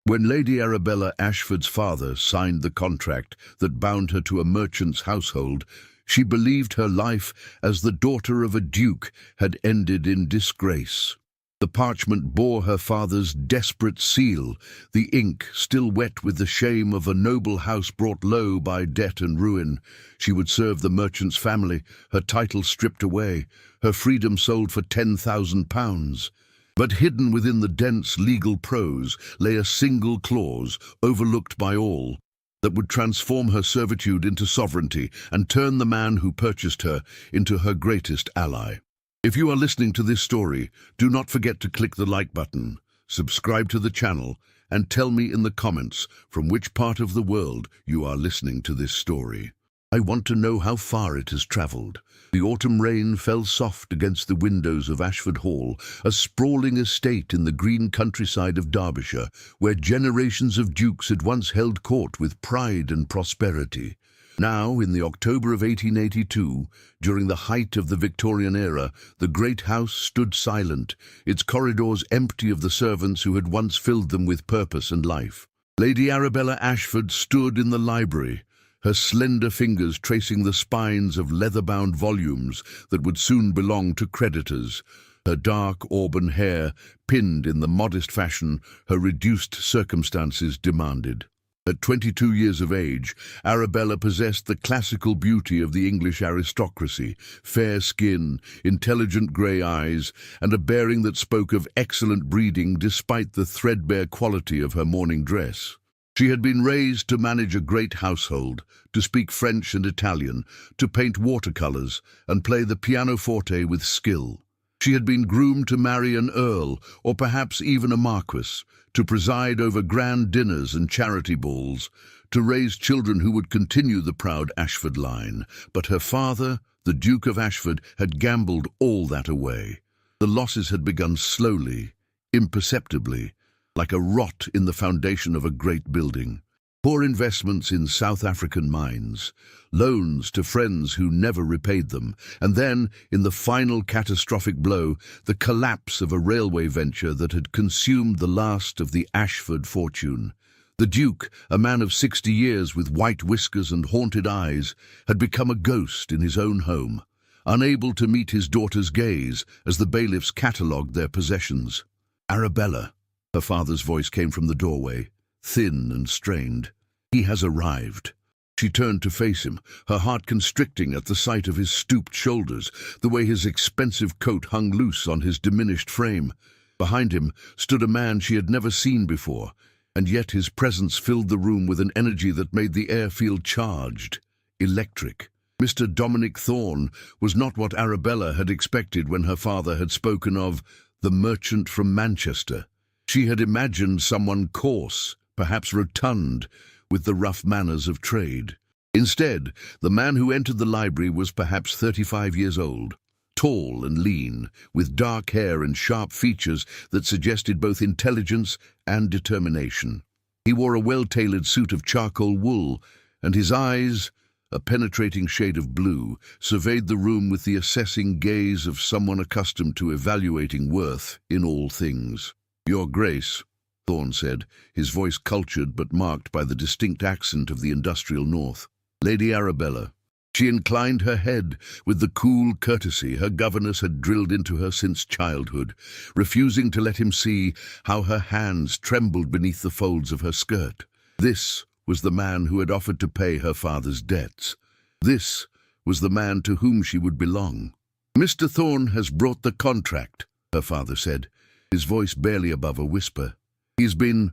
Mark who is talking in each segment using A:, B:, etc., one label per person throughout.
A: When Lady Arabella Ashford's father signed the contract that bound her to a merchant's household, she believed her life as the daughter of a duke had ended in disgrace. The parchment bore her father's desperate seal, the ink still wet with the shame of a noble house brought low by debt and ruin. She would serve the merchant's family, her title stripped away, her freedom sold for £10,000. But hidden within the dense legal prose lay a single clause, overlooked by all, that would transform her servitude into sovereignty and turn the man who purchased her into her greatest ally. If you are listening to this story, do not forget to click the like button, subscribe to the channel, and tell me in the comments from which part of the world you are listening to this story. I want to know how far it has travelled. The autumn rain fell soft against the windows of Ashford Hall, a sprawling estate in the green countryside of Derbyshire, where generations of dukes had once held court with pride and prosperity. Now, in the October of 1882, during the height of the Victorian era, the great house stood silent, its corridors empty of the servants who had once filled them with purpose and life. Lady Arabella Ashford stood in the library, her slender fingers tracing the spines of leather-bound volumes that would soon belong to creditors, her dark auburn hair pinned in the modest fashion her reduced circumstances demanded. At 22 years of age, Arabella possessed the classical beauty of the English aristocracy, fair skin, intelligent grey eyes, and a bearing that spoke of excellent breeding despite the threadbare quality of her morning dress. She had been raised to manage a great household, to speak French and Italian, to paint watercolours, and play the pianoforte with skill. She had been groomed to marry an earl, or perhaps even a marquis, to preside over grand dinners and charity balls, to raise children who would continue the proud Ashford line. But her father, the Duke of Ashford, had gambled all that away. The losses had begun slowly, imperceptibly, like a rot in the foundation of a great building. Poor investments in South African mines, loans to friends who never repaid them, and then, in the final catastrophic blow, the collapse of a railway venture that had consumed the last of the Ashford fortune. The Duke, a man of 60 years with white whiskers and haunted eyes, had become a ghost in his own home, unable to meet his daughter's gaze as the bailiffs catalogued their possessions. "Arabella," her father's voice came from the doorway, thin and strained. "He has arrived." She turned to face him, her heart constricting at the sight of his stooped shoulders, the way his expensive coat hung loose on his diminished frame. Behind him stood a man she had never seen before, and yet his presence filled the room with an energy that made the air feel charged, electric. Mr. Dominic Thorne was not what Arabella had expected when her father had spoken of the merchant from Manchester. She had imagined someone coarse, perhaps rotund, with the rough manners of trade. Instead, the man who entered the library was perhaps 35 years old, tall and lean, with dark hair and sharp features that suggested both intelligence and determination. He wore a well-tailored suit of charcoal wool, and his eyes, a penetrating shade of blue, surveyed the room with the assessing gaze of someone accustomed to evaluating worth in all things. "Your Grace," Thorne said, his voice cultured but marked by the distinct accent of the industrial north. "Lady Arabella." She inclined her head with the cool courtesy her governess had drilled into her since childhood, refusing to let him see how her hands trembled beneath the folds of her skirt. This was the man who had offered to pay her father's debts. This was the man to whom she would belong. "Mr. Thorne has brought the contract," her father said, his voice barely above a whisper. "He's been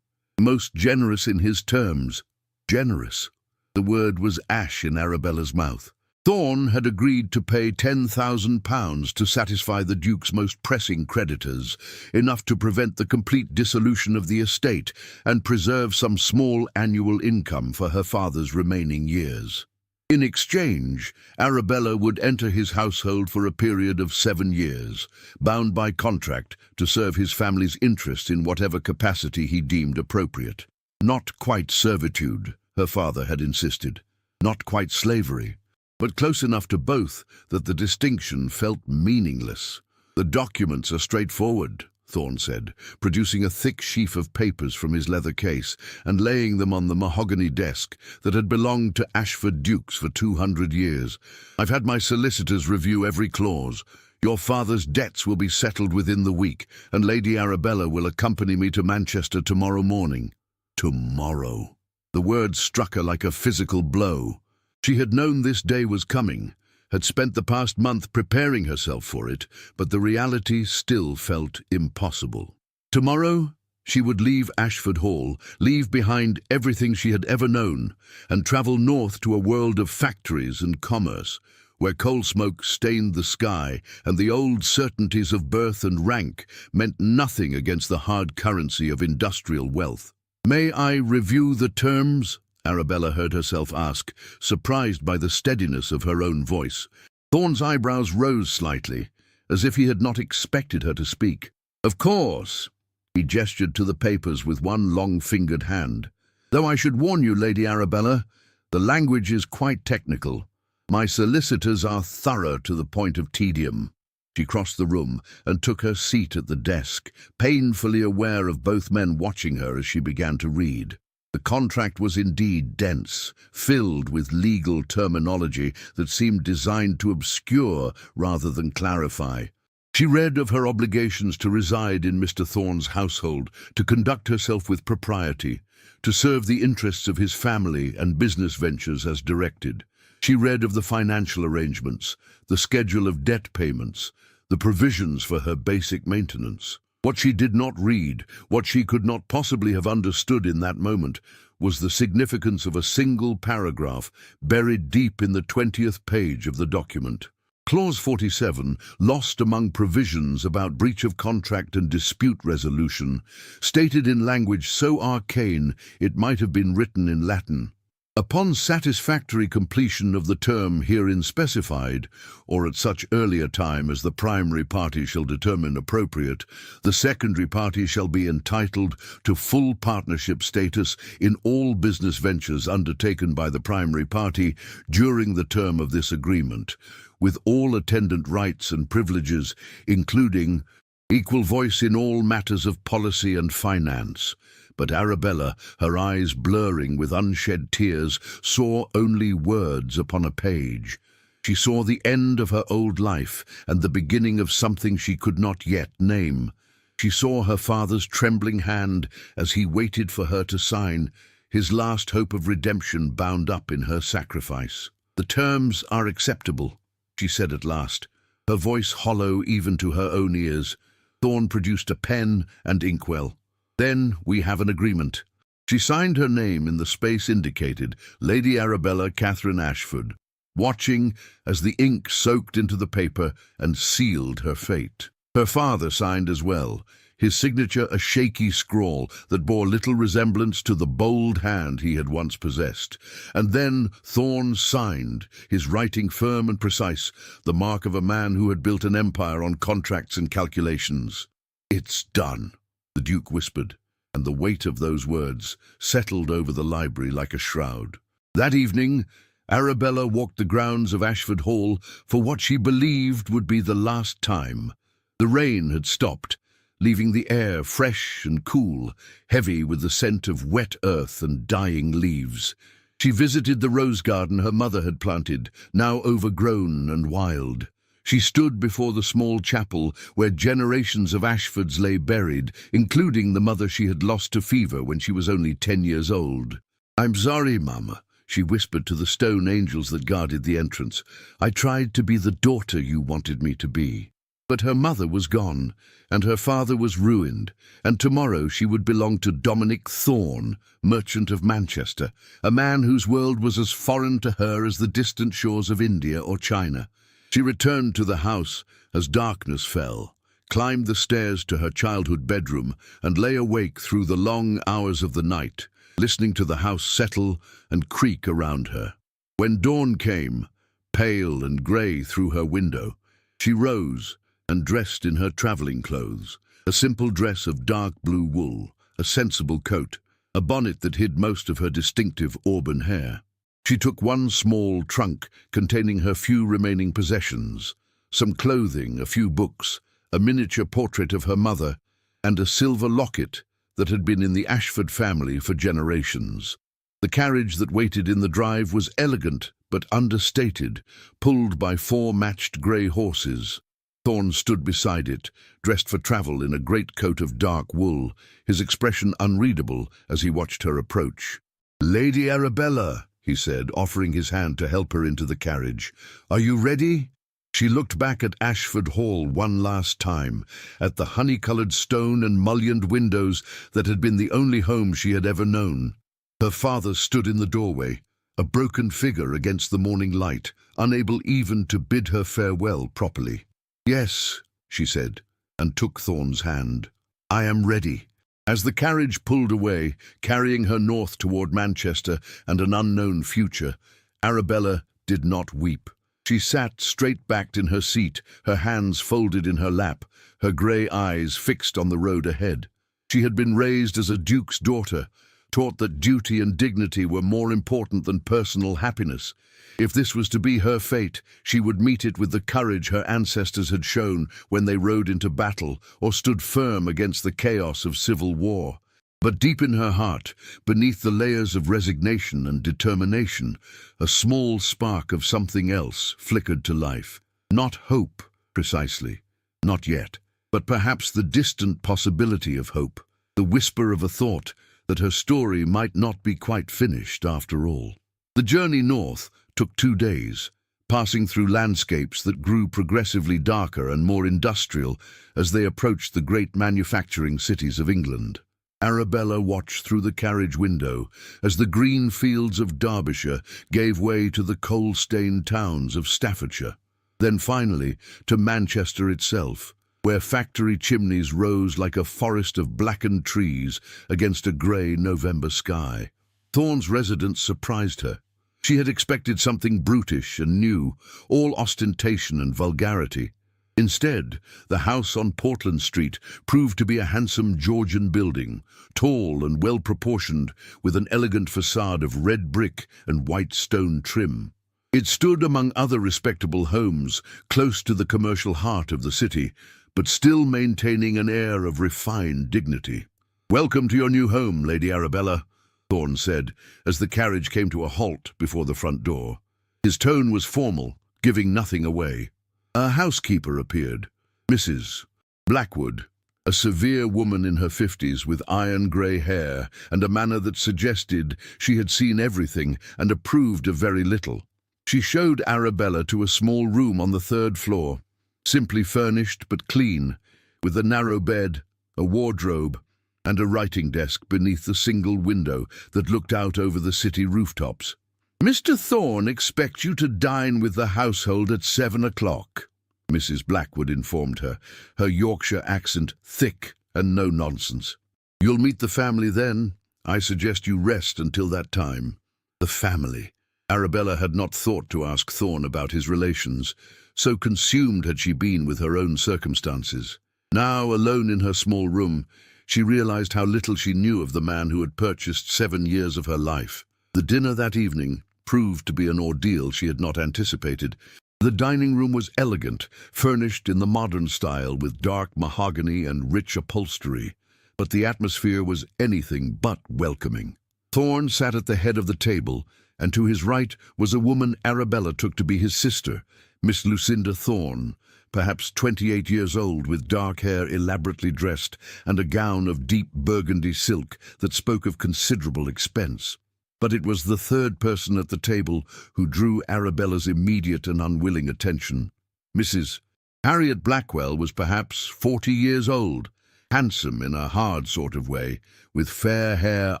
A: most generous in his terms." Generous. The word was ash in Arabella's mouth. Thorne had agreed to pay £10,000 to satisfy the Duke's most pressing creditors, enough to prevent the complete dissolution of the estate and preserve some small annual income for her father's remaining years. In exchange, Arabella would enter his household for a period of 7 years, bound by contract to serve his family's interests in whatever capacity he deemed appropriate. Not quite servitude, her father had insisted. Not quite slavery, but close enough to both that the distinction felt meaningless. "The documents are straightforward," Thorne said, producing a thick sheaf of papers from his leather case and laying them on the mahogany desk that had belonged to Ashford Dukes for 200 years. "I've had my solicitors review every clause. Your father's debts will be settled within the week, and Lady Arabella will accompany me to Manchester tomorrow morning." Tomorrow. The word struck her like a physical blow. She had known this day was coming, had spent the past month preparing herself for it, but the reality still felt impossible. Tomorrow, she would leave Ashford Hall, leave behind everything she had ever known, and travel north to a world of factories and commerce, where coal smoke stained the sky and the old certainties of birth and rank meant nothing against the hard currency of industrial wealth. "May I review the terms?" Arabella heard herself ask, surprised by the steadiness of her own voice. Thorne's eyebrows rose slightly, as if he had not expected her to speak. "Of course." He gestured to the papers with one long-fingered hand. "Though I should warn you, Lady Arabella, the language is quite technical. My solicitors are thorough to the point of tedium." She crossed the room and took her seat at the desk, painfully aware of both men watching her as she began to read. The contract was indeed dense, filled with legal terminology that seemed designed to obscure rather than clarify. She read of her obligations to reside in Mr. Thorne's household, to conduct herself with propriety, to serve the interests of his family and business ventures as directed. She read of the financial arrangements, the schedule of debt payments, the provisions for her basic maintenance. What she did not read, what she could not possibly have understood in that moment, was the significance of a single paragraph buried deep in the 20th page of the document. Clause 47, lost among provisions about breach of contract and dispute resolution, stated in language so arcane it might have been written in Latin. "Upon satisfactory completion of the term herein specified, or at such earlier time as the primary party shall determine appropriate, the secondary party shall be entitled to full partnership status in all business ventures undertaken by the primary party during the term of this agreement, with all attendant rights and privileges, including equal voice in all matters of policy and finance." But Arabella, her eyes blurring with unshed tears, saw only words upon a page. She saw the end of her old life and the beginning of something she could not yet name. She saw her father's trembling hand as he waited for her to sign, his last hope of redemption bound up in her sacrifice. "The terms are acceptable," she said at last, her voice hollow even to her own ears. Thorne produced a pen and inkwell. "Then we have an agreement." She signed her name in the space indicated, Lady Arabella Catherine Ashford, watching as the ink soaked into the paper and sealed her fate. Her father signed as well, his signature a shaky scrawl that bore little resemblance to the bold hand he had once possessed. And then Thorne signed, his writing firm and precise, the mark of a man who had built an empire on contracts and calculations. "It's done," the Duke whispered, and the weight of those words settled over the library like a shroud. That evening, Arabella walked the grounds of Ashford Hall for what she believed would be the last time. The rain had stopped, leaving the air fresh and cool, heavy with the scent of wet earth and dying leaves. She visited the rose garden her mother had planted, now overgrown and wild. She stood before the small chapel where generations of Ashfords lay buried, including the mother she had lost to fever when she was only 10 years old. "I'm sorry, Mama," she whispered to the stone angels that guarded the entrance. "I tried to be the daughter you wanted me to be." But her mother was gone, and her father was ruined, and tomorrow she would belong to Dominic Thorne, merchant of Manchester, a man whose world was as foreign to her as the distant shores of India or China. She returned to the house as darkness fell, climbed the stairs to her childhood bedroom, and lay awake through the long hours of the night, listening to the house settle and creak around her. When dawn came, pale and grey through her window, she rose and dressed in her travelling clothes, a simple dress of dark blue wool, a sensible coat, a bonnet that hid most of her distinctive auburn hair. She took one small trunk containing her few remaining possessions, some clothing, a few books, a miniature portrait of her mother, and a silver locket that had been in the Ashford family for generations. The carriage that waited in the drive was elegant but understated, pulled by 4 matched grey horses. Thorne stood beside it, dressed for travel in a greatcoat of dark wool, his expression unreadable as he watched her approach. "Lady Arabella," he said, offering his hand to help her into the carriage. "Are you ready?" She looked back at Ashford Hall one last time, at the honey-coloured stone and mullioned windows that had been the only home she had ever known. Her father stood in the doorway, a broken figure against the morning light, unable even to bid her farewell properly. "Yes," she said, and took Thorne's hand. "I am ready." As the carriage pulled away, carrying her north toward Manchester and an unknown future, Arabella did not weep. She sat straight-backed in her seat, her hands folded in her lap, her grey eyes fixed on the road ahead. She had been raised as a duke's daughter, taught that duty and dignity were more important than personal happiness. If this was to be her fate, she would meet it with the courage her ancestors had shown when they rode into battle or stood firm against the chaos of civil war. But deep in her heart, beneath the layers of resignation and determination, a small spark of something else flickered to life. Not hope, precisely, not yet, but perhaps the distant possibility of hope, the whisper of a thought that her story might not be quite finished after all. The journey north took 2 days, passing through landscapes that grew progressively darker and more industrial as they approached the great manufacturing cities of England. Arabella watched through the carriage window as the green fields of Derbyshire gave way to the coal-stained towns of Staffordshire, then finally to Manchester itself, where factory chimneys rose like a forest of blackened trees against a grey November sky. Thorne's residence surprised her. She had expected something brutish and new, all ostentation and vulgarity. Instead, the house on Portland Street proved to be a handsome Georgian building, tall and well-proportioned, with an elegant facade of red brick and white stone trim. It stood among other respectable homes, close to the commercial heart of the city, but still maintaining an air of refined dignity. "Welcome to your new home, Lady Arabella," Thorne said, as the carriage came to a halt before the front door. His tone was formal, giving nothing away. A housekeeper appeared, Mrs. Blackwood, a severe woman in her 50s with iron-grey hair and a manner that suggested she had seen everything and approved of very little. She showed Arabella to a small room on the 3rd floor, simply furnished but clean, with a narrow bed, a wardrobe, and a writing desk beneath the single window that looked out over the city rooftops. "Mr. Thorne expects you to dine with the household at 7 o'clock, Mrs. Blackwood informed her, her Yorkshire accent thick and no nonsense. "You'll meet the family then. I suggest you rest until that time." The family. Arabella had not thought to ask Thorne about his relations, so consumed had she been with her own circumstances. Now, alone in her small room, she realized how little she knew of the man who had purchased 7 years of her life. The dinner that evening proved to be an ordeal she had not anticipated. The dining room was elegant, furnished in the modern style with dark mahogany and rich upholstery, but the atmosphere was anything but welcoming. Thorne sat at the head of the table, and to his right was a woman Arabella took to be his sister, Miss Lucinda Thorne, perhaps 28 years old, with dark hair elaborately dressed and a gown of deep burgundy silk that spoke of considerable expense. But it was the third person at the table who drew Arabella's immediate and unwilling attention. Mrs. Harriet Blackwell was perhaps 40 years old, handsome in a hard sort of way, with fair hair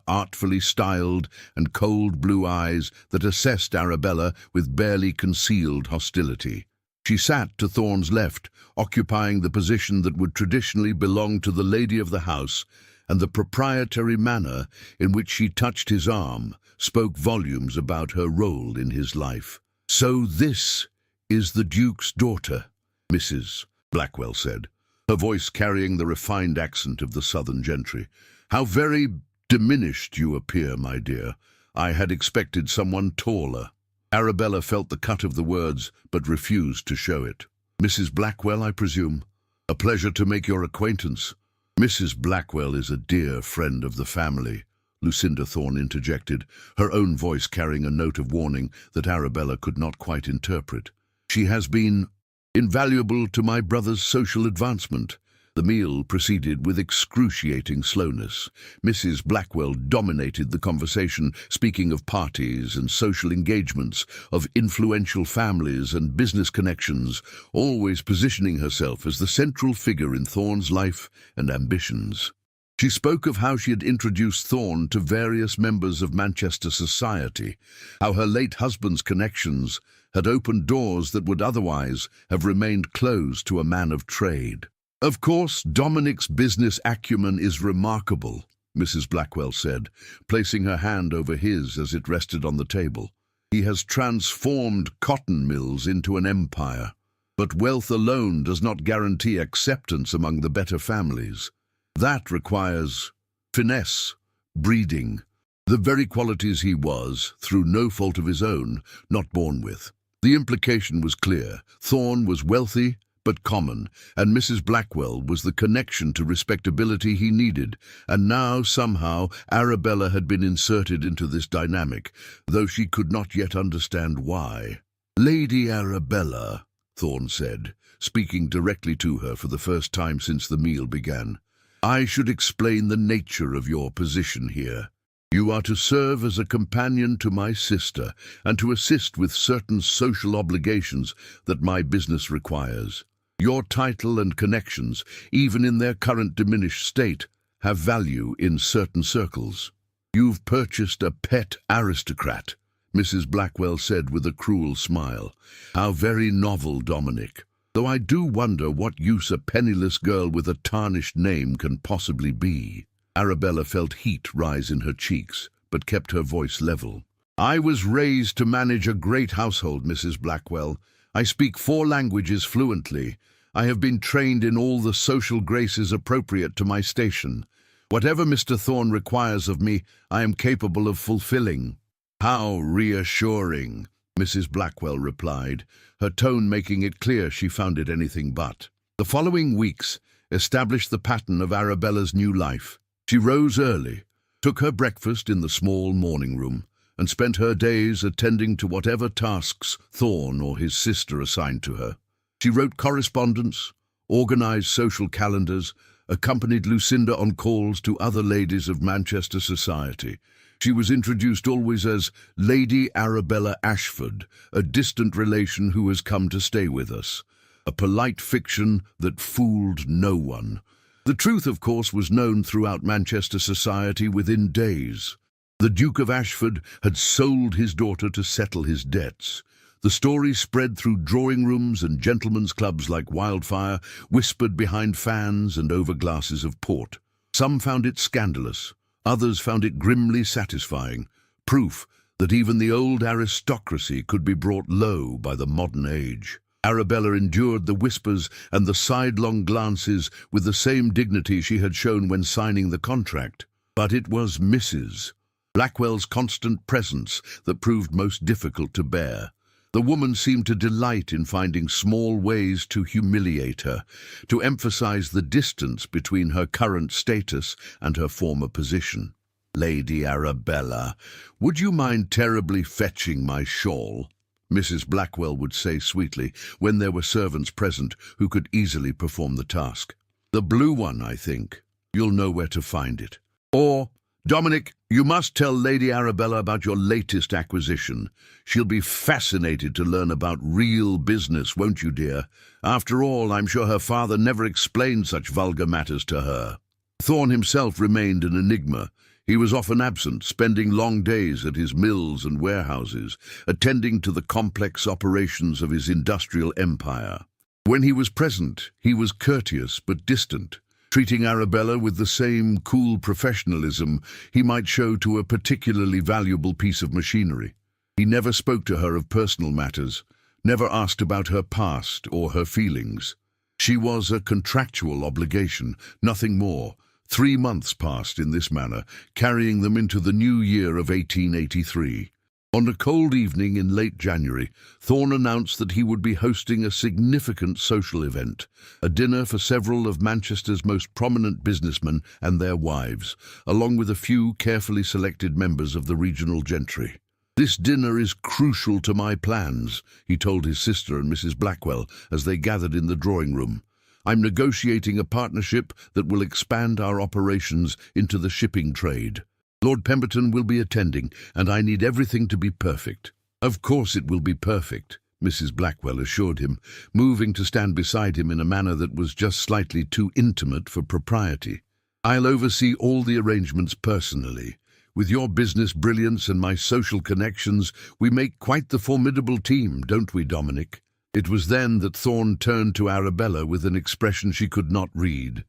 A: artfully styled and cold blue eyes that assessed Arabella with barely concealed hostility. She sat to Thorne's left, occupying the position that would traditionally belong to the lady of the house, and the proprietary manner in which she touched his arm spoke volumes about her role in his life. "So this is the Duke's daughter," Mrs. Blackwell said, her voice carrying the refined accent of the southern gentry. "How very diminished you appear, my dear. I had expected someone taller." Arabella felt the cut of the words, but refused to show it. "Mrs. Blackwell, I presume. A pleasure to make your acquaintance." Mrs. Blackwell is a dear friend of the family, Lucinda Thorne interjected, her own voice carrying a note of warning that Arabella could not quite interpret. She has been invaluable to my brother's social advancement. The meal proceeded with excruciating slowness. Mrs. Blackwell dominated the conversation, speaking of parties and social engagements, of influential families and business connections, always positioning herself as the central figure in Thorne's life and ambitions. She spoke of how she had introduced Thorne to various members of Manchester society, how her late husband's connections had opened doors that would otherwise have remained closed to a man of trade. Of course, Dominic's business acumen is remarkable, Mrs. Blackwell said, placing her hand over his as it rested on the table. He has transformed cotton mills into an empire. But wealth alone does not guarantee acceptance among the better families. That requires finesse, breeding, the very qualities he was, through no fault of his own, not born with. The implication was clear. Thorne was wealthy, but common, and Mrs. Blackwell was the connection to respectability he needed, and now, somehow, Arabella had been inserted into this dynamic, though she could not yet understand why. "Lady Arabella," Thorne said, speaking directly to her for the first time since the meal began, "I should explain the nature of your position here. You are to serve as a companion to my sister, and to assist with certain social obligations that my business requires. Your title and connections, even in their current diminished state, have value in certain circles. You've purchased a pet aristocrat," Mrs. Blackwell said with a cruel smile. "How very novel, Dominic. Though I do wonder what use a penniless girl with a tarnished name can possibly be." Arabella felt heat rise in her cheeks, but kept her voice level. "I was raised to manage a great household, Mrs. Blackwell. I speak 4 languages fluently. I have been trained in all the social graces appropriate to my station. Whatever Mr. Thorne requires of me, I am capable of fulfilling." "How reassuring," Mrs. Blackwell replied, her tone making it clear she found it anything but. The following weeks established the pattern of Arabella's new life. She rose early, took her breakfast in the small morning room, and spent her days attending to whatever tasks Thorne or his sister assigned to her. She wrote correspondence, organized social calendars, accompanied Lucinda on calls to other ladies of Manchester society. She was introduced always as Lady Arabella Ashford, a distant relation who has come to stay with us, a polite fiction that fooled no one. The truth, of course, was known throughout Manchester society within days. The Duke of Ashford had sold his daughter to settle his debts. The story spread through drawing rooms and gentlemen's clubs like wildfire, whispered behind fans and over glasses of port. Some found it scandalous, others found it grimly satisfying, proof that even the old aristocracy could be brought low by the modern age. Arabella endured the whispers and the sidelong glances with the same dignity she had shown when signing the contract. But it was Mrs. Blackwell's constant presence that proved most difficult to bear. The woman seemed to delight in finding small ways to humiliate her, to emphasize the distance between her current status and her former position. "Lady Arabella, would you mind terribly fetching my shawl?" Mrs. Blackwell would say sweetly when there were servants present who could easily perform the task. "The blue one, I think. You'll know where to find it." Or, "Dominic, you must tell Lady Arabella about your latest acquisition. She'll be fascinated to learn about real business, won't you, dear? After all, I'm sure her father never explained such vulgar matters to her." Thorne himself remained an enigma. He was often absent, spending long days at his mills and warehouses, attending to the complex operations of his industrial empire. When he was present, he was courteous but distant, treating Arabella with the same cool professionalism he might show to a particularly valuable piece of machinery. He never spoke to her of personal matters, never asked about her past or her feelings. She was a contractual obligation, nothing more. 3 months passed in this manner, carrying them into the new year of 1883. On a cold evening in late January, Thorne announced that he would be hosting a significant social event, a dinner for several of Manchester's most prominent businessmen and their wives, along with a few carefully selected members of the regional gentry. "This dinner is crucial to my plans," he told his sister and Mrs. Blackwell as they gathered in the drawing room. "I'm negotiating a partnership that will expand our operations into the shipping trade. Lord Pemberton will be attending, and I need everything to be perfect." "Of course it will be perfect," Mrs. Blackwell assured him, moving to stand beside him in a manner that was just slightly too intimate for propriety. "I'll oversee all the arrangements personally. With your business brilliance and my social connections, we make quite the formidable team, don't we, Dominic?" It was then that Thorne turned to Arabella with an expression she could not read.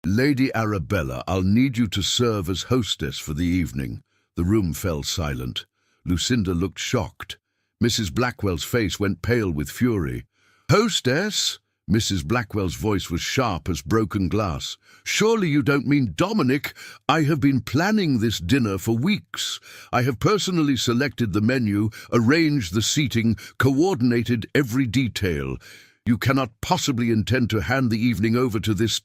A: "Lady Arabella, I'll need you to serve as hostess for the evening." The room fell silent. Lucinda looked shocked. Mrs. Blackwell's face went pale with fury. "Hostess?" Mrs. Blackwell's voice was sharp as broken glass. "Surely you don't mean Dominic? I have been planning this dinner for weeks. I have personally selected the menu, arranged the seating, coordinated every detail. You cannot possibly intend to hand the evening over to this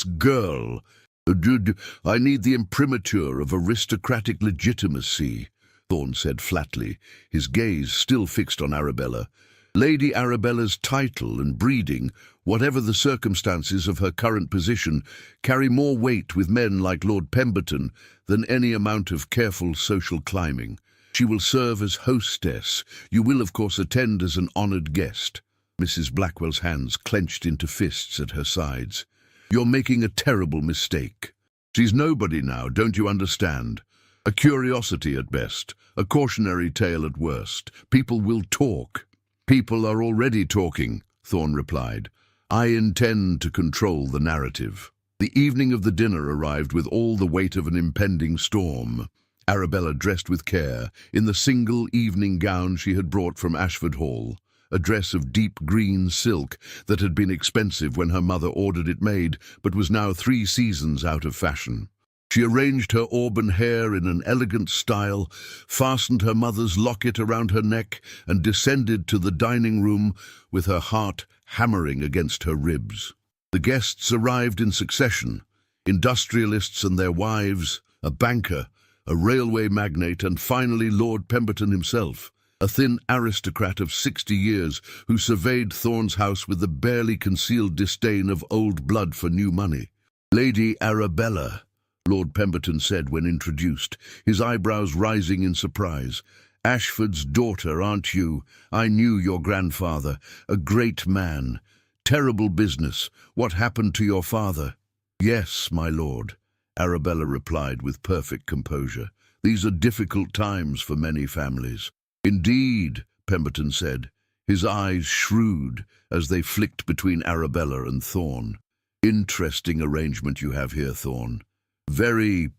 A: girl. Dude, I need the imprimatur of aristocratic legitimacy," Thorne said flatly, his gaze still fixed on Arabella. "Lady Arabella's title and breeding, whatever the circumstances of her current position, carry more weight with men like Lord Pemberton than any amount of careful social climbing. She will serve as hostess. You will, of course, attend as an honoured guest." Mrs. Blackwell's hands clenched into fists at her sides. "You're making a terrible mistake. She's nobody now, don't you understand? A curiosity at best, a cautionary tale at worst. People will talk." "People are already talking," Thorne replied. "I intend to control the narrative." The evening of the dinner arrived with all the weight of an impending storm. Arabella dressed with care, in the single evening gown she had brought from Ashford Hall, a dress of deep green silk that had been expensive when her mother ordered it made, but was now 3 seasons out of fashion. She arranged her auburn hair in an elegant style, fastened her mother's locket around her neck, and descended to the dining room with her heart hammering against her ribs. The guests arrived in succession: industrialists and their wives, a banker, a railway magnate, and finally Lord Pemberton himself, a thin aristocrat of 60 years who surveyed Thorne's house with the barely concealed disdain of old blood for new money. "Lady Arabella," Lord Pemberton said when introduced, his eyebrows rising in surprise. "Ashford's daughter, aren't you? I knew your grandfather. A great man. Terrible business. What happened to your father?" "Yes, my lord," Arabella replied with perfect composure. "These are difficult times for many families." "Indeed," Pemberton said, his eyes shrewd as they flicked between Arabella and Thorne. "Interesting arrangement you have here, Thorne. Very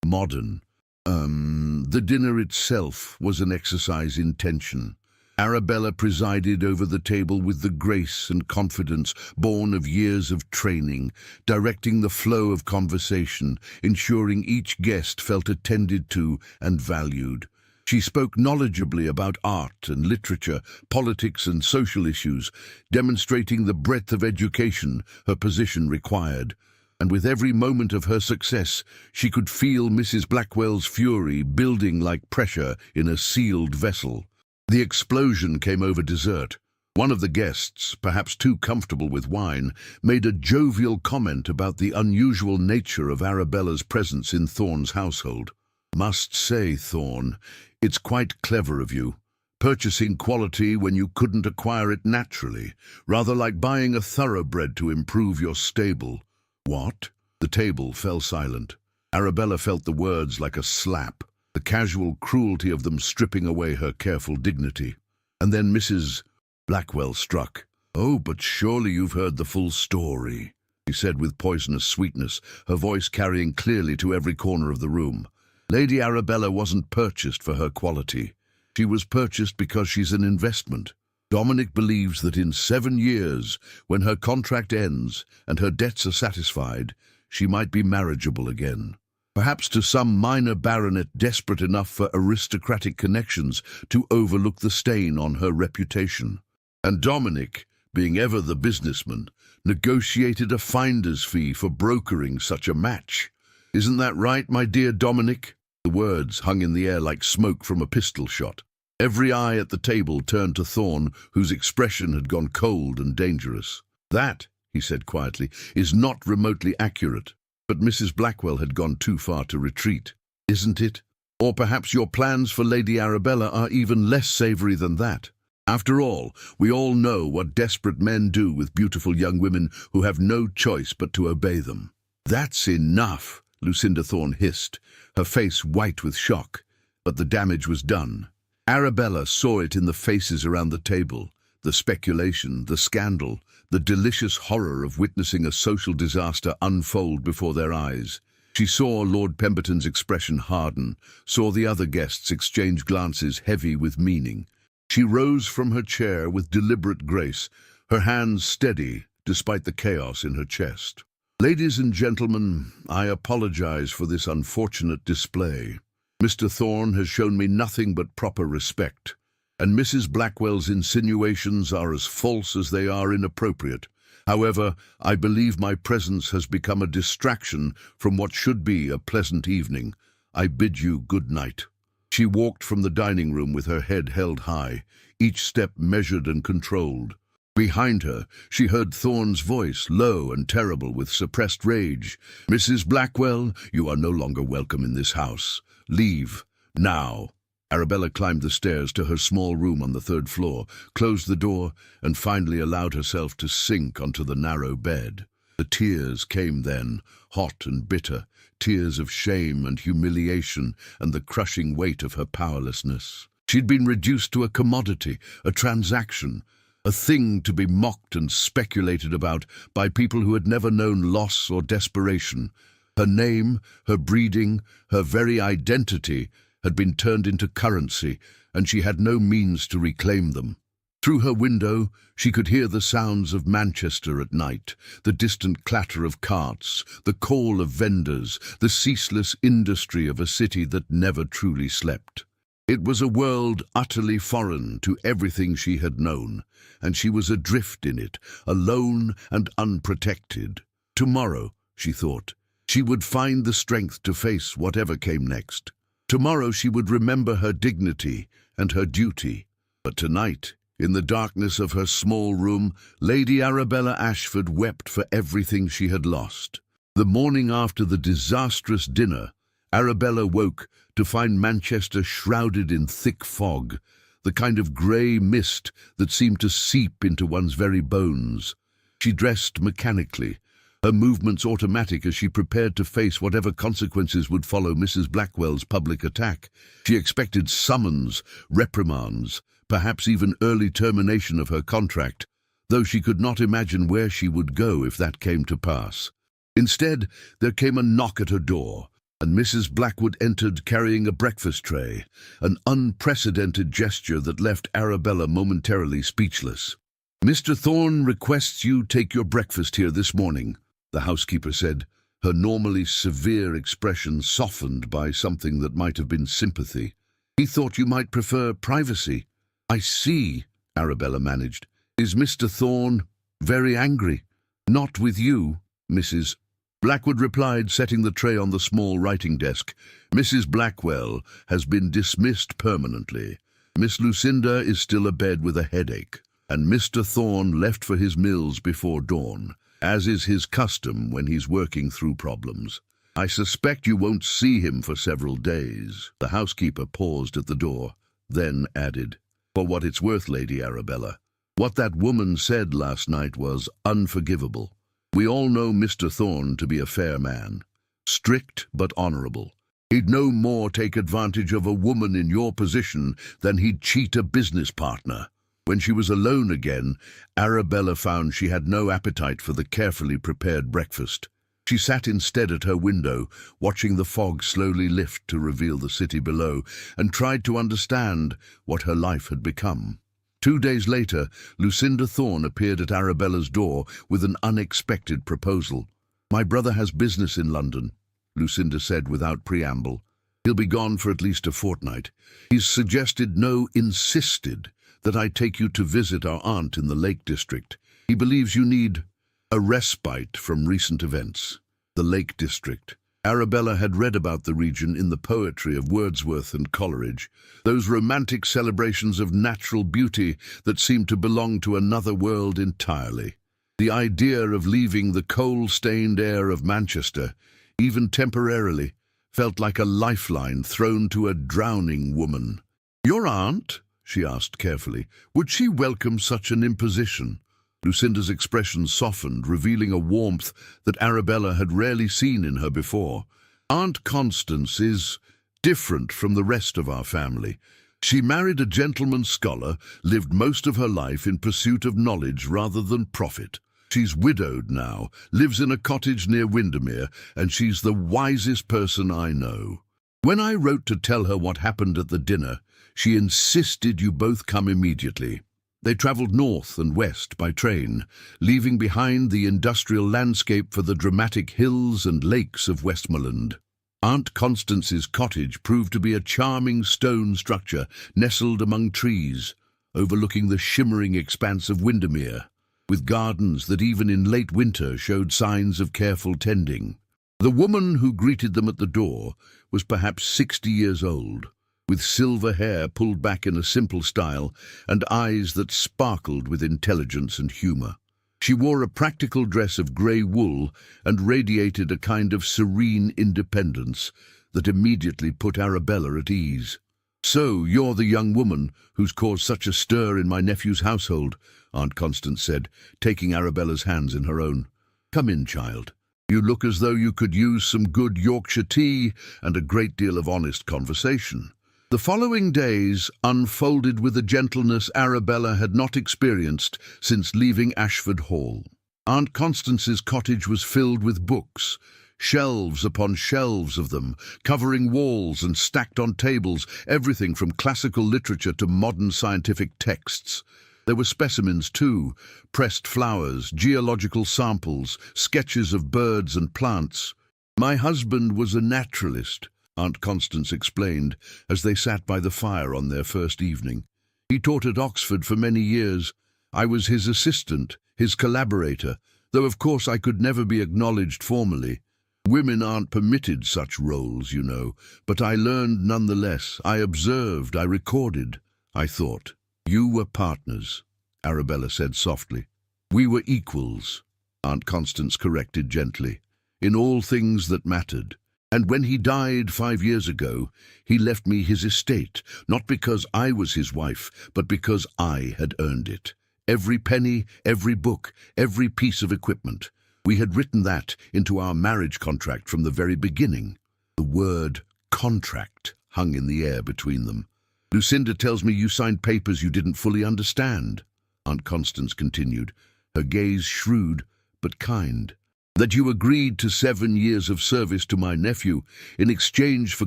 A: modern." The dinner itself was an exercise in tension. Arabella presided over the table with the grace and confidence born of years of training, directing the flow of conversation, ensuring each guest felt attended to and valued. She spoke knowledgeably about art and literature, politics and social issues, demonstrating the breadth of education her position required. And with every moment of her success, she could feel Mrs. Blackwell's fury building like pressure in a sealed vessel. The explosion came over dessert. One of the guests, perhaps too comfortable with wine, made a jovial comment about the unusual nature of Arabella's presence in Thorne's household. "Must say, Thorne, it's quite clever of you. Purchasing quality when you couldn't acquire it naturally, rather like buying a thoroughbred to improve your stable." "What?" The table fell silent. Arabella felt the words like a slap, the casual cruelty of them stripping away her careful dignity. And then Mrs. Blackwell struck. "Oh, but surely you've heard the full story," she said with poisonous sweetness, her voice carrying clearly to every corner of the room. "Lady Arabella wasn't purchased for her quality. She was purchased because she's an investment. Dominic believes that in 7 years, when her contract ends and her debts are satisfied, she might be marriageable again. perhaps to some minor baronet desperate enough for aristocratic connections to overlook the stain on her reputation. And Dominic, being ever the businessman, negotiated a finder's fee for brokering such a match. "Isn't that right, my dear Dominic?" The words hung in the air like smoke from a pistol shot. Every eye at the table turned to Thorne, whose expression had gone cold and dangerous. "That," he said quietly, "is not remotely accurate." But Mrs. Blackwell had gone too far to retreat. "Isn't it? Or perhaps your plans for Lady Arabella are even less savoury than that. After all, we all know what desperate men do with beautiful young women who have no choice but to obey them." "That's enough," Lucinda Thorne hissed, her face white with shock. But the damage was done. Arabella saw it in the faces around the table, the speculation, the scandal, the delicious horror of witnessing a social disaster unfold before their eyes. She saw Lord Pemberton's expression harden, saw the other guests exchange glances heavy with meaning. She rose from her chair with deliberate grace, her hands steady despite the chaos in her chest. "Ladies and gentlemen, I apologize for this unfortunate display. Mr. Thorne has shown me nothing but proper respect, and Mrs. Blackwell's insinuations are as false as they are inappropriate. However, I believe my presence has become a distraction from what should be a pleasant evening. I bid you good night." She walked from the dining room with her head held high, each step measured and controlled. Behind her, she heard Thorne's voice, low and terrible with suppressed rage. "Mrs. Blackwell, you are no longer welcome in this house. Leave, now." Arabella climbed the stairs to her small room on the third floor, closed the door, and finally allowed herself to sink onto the narrow bed. The tears came then, hot and bitter, tears of shame and humiliation and the crushing weight of her powerlessness. She'd been reduced to a commodity, a transaction, a thing to be mocked and speculated about by people who had never known loss or desperation. Her name, her breeding, her very identity had been turned into currency, and she had no means to reclaim them. Through her window, she could hear the sounds of Manchester at night, the distant clatter of carts, the call of vendors, the ceaseless industry of a city that never truly slept. It was a world utterly foreign to everything she had known, and she was adrift in it, alone and unprotected. Tomorrow, she thought, she would find the strength to face whatever came next. Tomorrow she would remember her dignity and her duty. But tonight, in the darkness of her small room, Lady Arabella Ashford wept for everything she had lost. The morning after the disastrous dinner, Arabella woke to find Manchester shrouded in thick fog, the kind of grey mist that seemed to seep into one's very bones. She dressed mechanically, her movements automatic as she prepared to face whatever consequences would follow Mrs. Blackwell's public attack. She expected summons, reprimands, perhaps even early termination of her contract, though she could not imagine where she would go if that came to pass. Instead, there came a knock at her door, and Mrs. Blackwood entered carrying a breakfast tray, an unprecedented gesture that left Arabella momentarily speechless. "Mr. Thorne requests you take your breakfast here this morning," the housekeeper said, her normally severe expression softened by something that might have been sympathy. "He thought you might prefer privacy." "I see," Arabella managed. "Is Mr. Thorne very angry?" "Not with you, Mrs. Blackwood replied, setting the tray on the small writing desk. "Mrs. Blackwell has been dismissed permanently. Miss Lucinda is still abed with a headache, and Mr. Thorne left for his mills before dawn, as is his custom when he's working through problems. I suspect you won't see him for several days." The housekeeper paused at the door, then added, "For what it's worth, Lady Arabella, what that woman said last night was unforgivable. We all know Mr. Thorne to be a fair man, strict but honourable. He'd no more take advantage of a woman in your position than he'd cheat a business partner." When she was alone again, Arabella found she had no appetite for the carefully prepared breakfast. She sat instead at her window, watching the fog slowly lift to reveal the city below, and tried to understand what her life had become. 2 days later, Lucinda Thorne appeared at Arabella's door with an unexpected proposal. "My brother has business in London. Lucinda said without preamble. He'll be gone for at least a fortnight. He's suggested, no, insisted, that I take you to visit our aunt in the Lake District. He believes you need a respite from recent events. The Lake District. Arabella had read about the region in the poetry of Wordsworth and Coleridge, those romantic celebrations of natural beauty that seemed to belong to another world entirely. The idea of leaving the coal-stained air of Manchester, even temporarily, felt like a lifeline thrown to a drowning woman. "Your aunt?" she asked carefully. "Would she welcome such an imposition?" Lucinda's expression softened, revealing a warmth that Arabella had rarely seen in her before. "Aunt Constance is different from the rest of our family. She married a gentleman scholar, lived most of her life in pursuit of knowledge rather than profit. She's widowed now, lives in a cottage near Windermere, and she's the wisest person I know. When I wrote to tell her what happened at the dinner, she insisted you both come immediately. They travelled north and west by train, leaving behind the industrial landscape for the dramatic hills and lakes of Westmoreland. Aunt Constance's cottage proved to be a charming stone structure nestled among trees, overlooking the shimmering expanse of Windermere, with gardens that even in late winter showed signs of careful tending. The woman who greeted them at the door was perhaps 60 years old, with silver hair pulled back in a simple style and eyes that sparkled with intelligence and humour. She wore a practical dress of grey wool and radiated a kind of serene independence that immediately put Arabella at ease. "So you're the young woman who's caused such a stir in my nephew's household," Aunt Constance said, taking Arabella's hands in her own. "Come in, child. You look as though you could use some good Yorkshire tea and a great deal of honest conversation." The following days unfolded with a gentleness Arabella had not experienced since leaving Ashford Hall. Aunt Constance's cottage was filled with books, shelves upon shelves of them, covering walls and stacked on tables, everything from classical literature to modern scientific texts. There were specimens too, pressed flowers, geological samples, sketches of birds and plants. "My husband was a naturalist," Aunt Constance explained as they sat by the fire on their first evening. "He taught at Oxford for many years. I was his assistant, his collaborator, though of course I could never be acknowledged formally. Women aren't permitted such roles, you know, but I learned nonetheless. I observed, I recorded, I thought." "You were partners," Arabella said softly. "We were equals," Aunt Constance corrected gently, "in all things that mattered. And when he died 5 years ago, he left me his estate, not because I was his wife, but because I had earned it. Every penny, every book, every piece of equipment. We had written that into our marriage contract from the very beginning." The word contract hung in the air between them. "Lucinda tells me you signed papers you didn't fully understand," Aunt Constance continued, her gaze shrewd but kind. "That you agreed to 7 years of service to my nephew in exchange for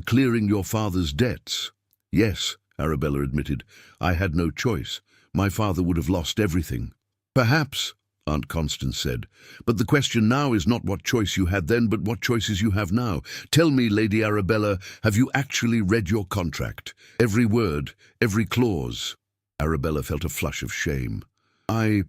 A: clearing your father's debts." "Yes," Arabella admitted. "I had no choice. My father would have lost everything." "Perhaps," Aunt Constance said, "but the question now is not what choice you had then, but what choices you have now. Tell me, Lady Arabella, have you actually read your contract? Every word, every clause?" Arabella felt a flush of shame. I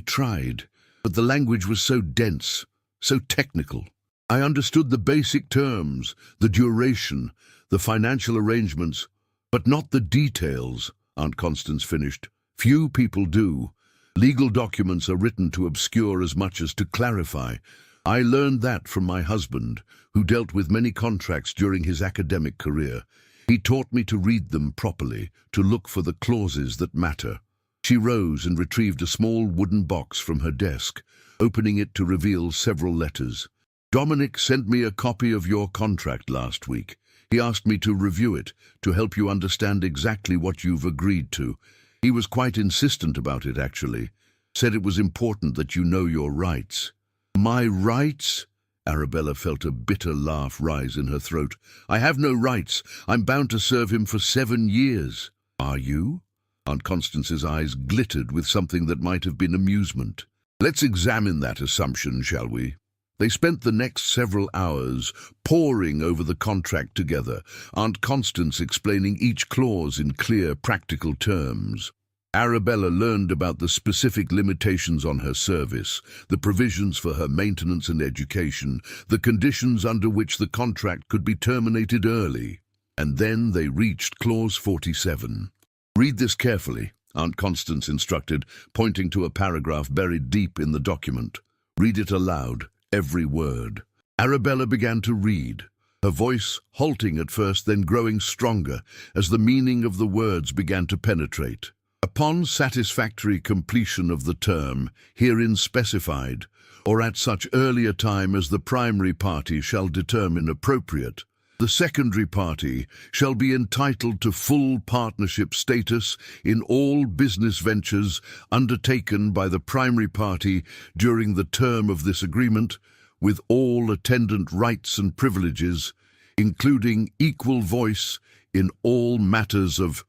A: tried, but the language was so dense, so technical. I understood the basic terms, the duration, the financial arrangements, but not the details," Aunt Constance finished. "Few people do. Legal documents are written to obscure as much as to clarify. I learned that from my husband, who dealt with many contracts during his academic career. He taught me to read them properly, to look for the clauses that matter." She rose and retrieved a small wooden box from her desk, opening it to reveal several letters. "Dominic sent me a copy of your contract last week. He asked me to review it, to help you understand exactly what you've agreed to. He was quite insistent about it, actually. Said it was important that you know your rights." "My rights?" Arabella felt a bitter laugh rise in her throat. "I have no rights. I'm bound to serve him for 7 years." "Are you?" Aunt Constance's eyes glittered with something that might have been amusement. "Let's examine that assumption, shall we?" They spent the next several hours poring over the contract together, Aunt Constance explaining each clause in clear, practical terms. Arabella learned about the specific limitations on her service, the provisions for her maintenance and education, the conditions under which the contract could be terminated early. And then they reached Clause 47. "Read this carefully," Aunt Constance instructed, pointing to a paragraph buried deep in the document. "Read it aloud, every word." Arabella began to read, her voice halting at first, then growing stronger as the meaning of the words began to penetrate. "Upon satisfactory completion of the term herein specified, or at such earlier time as the primary party shall determine appropriate, the secondary party shall be entitled to full partnership status in all business ventures undertaken by the primary party during the term of this agreement, with all attendant rights and privileges, including equal voice in all matters of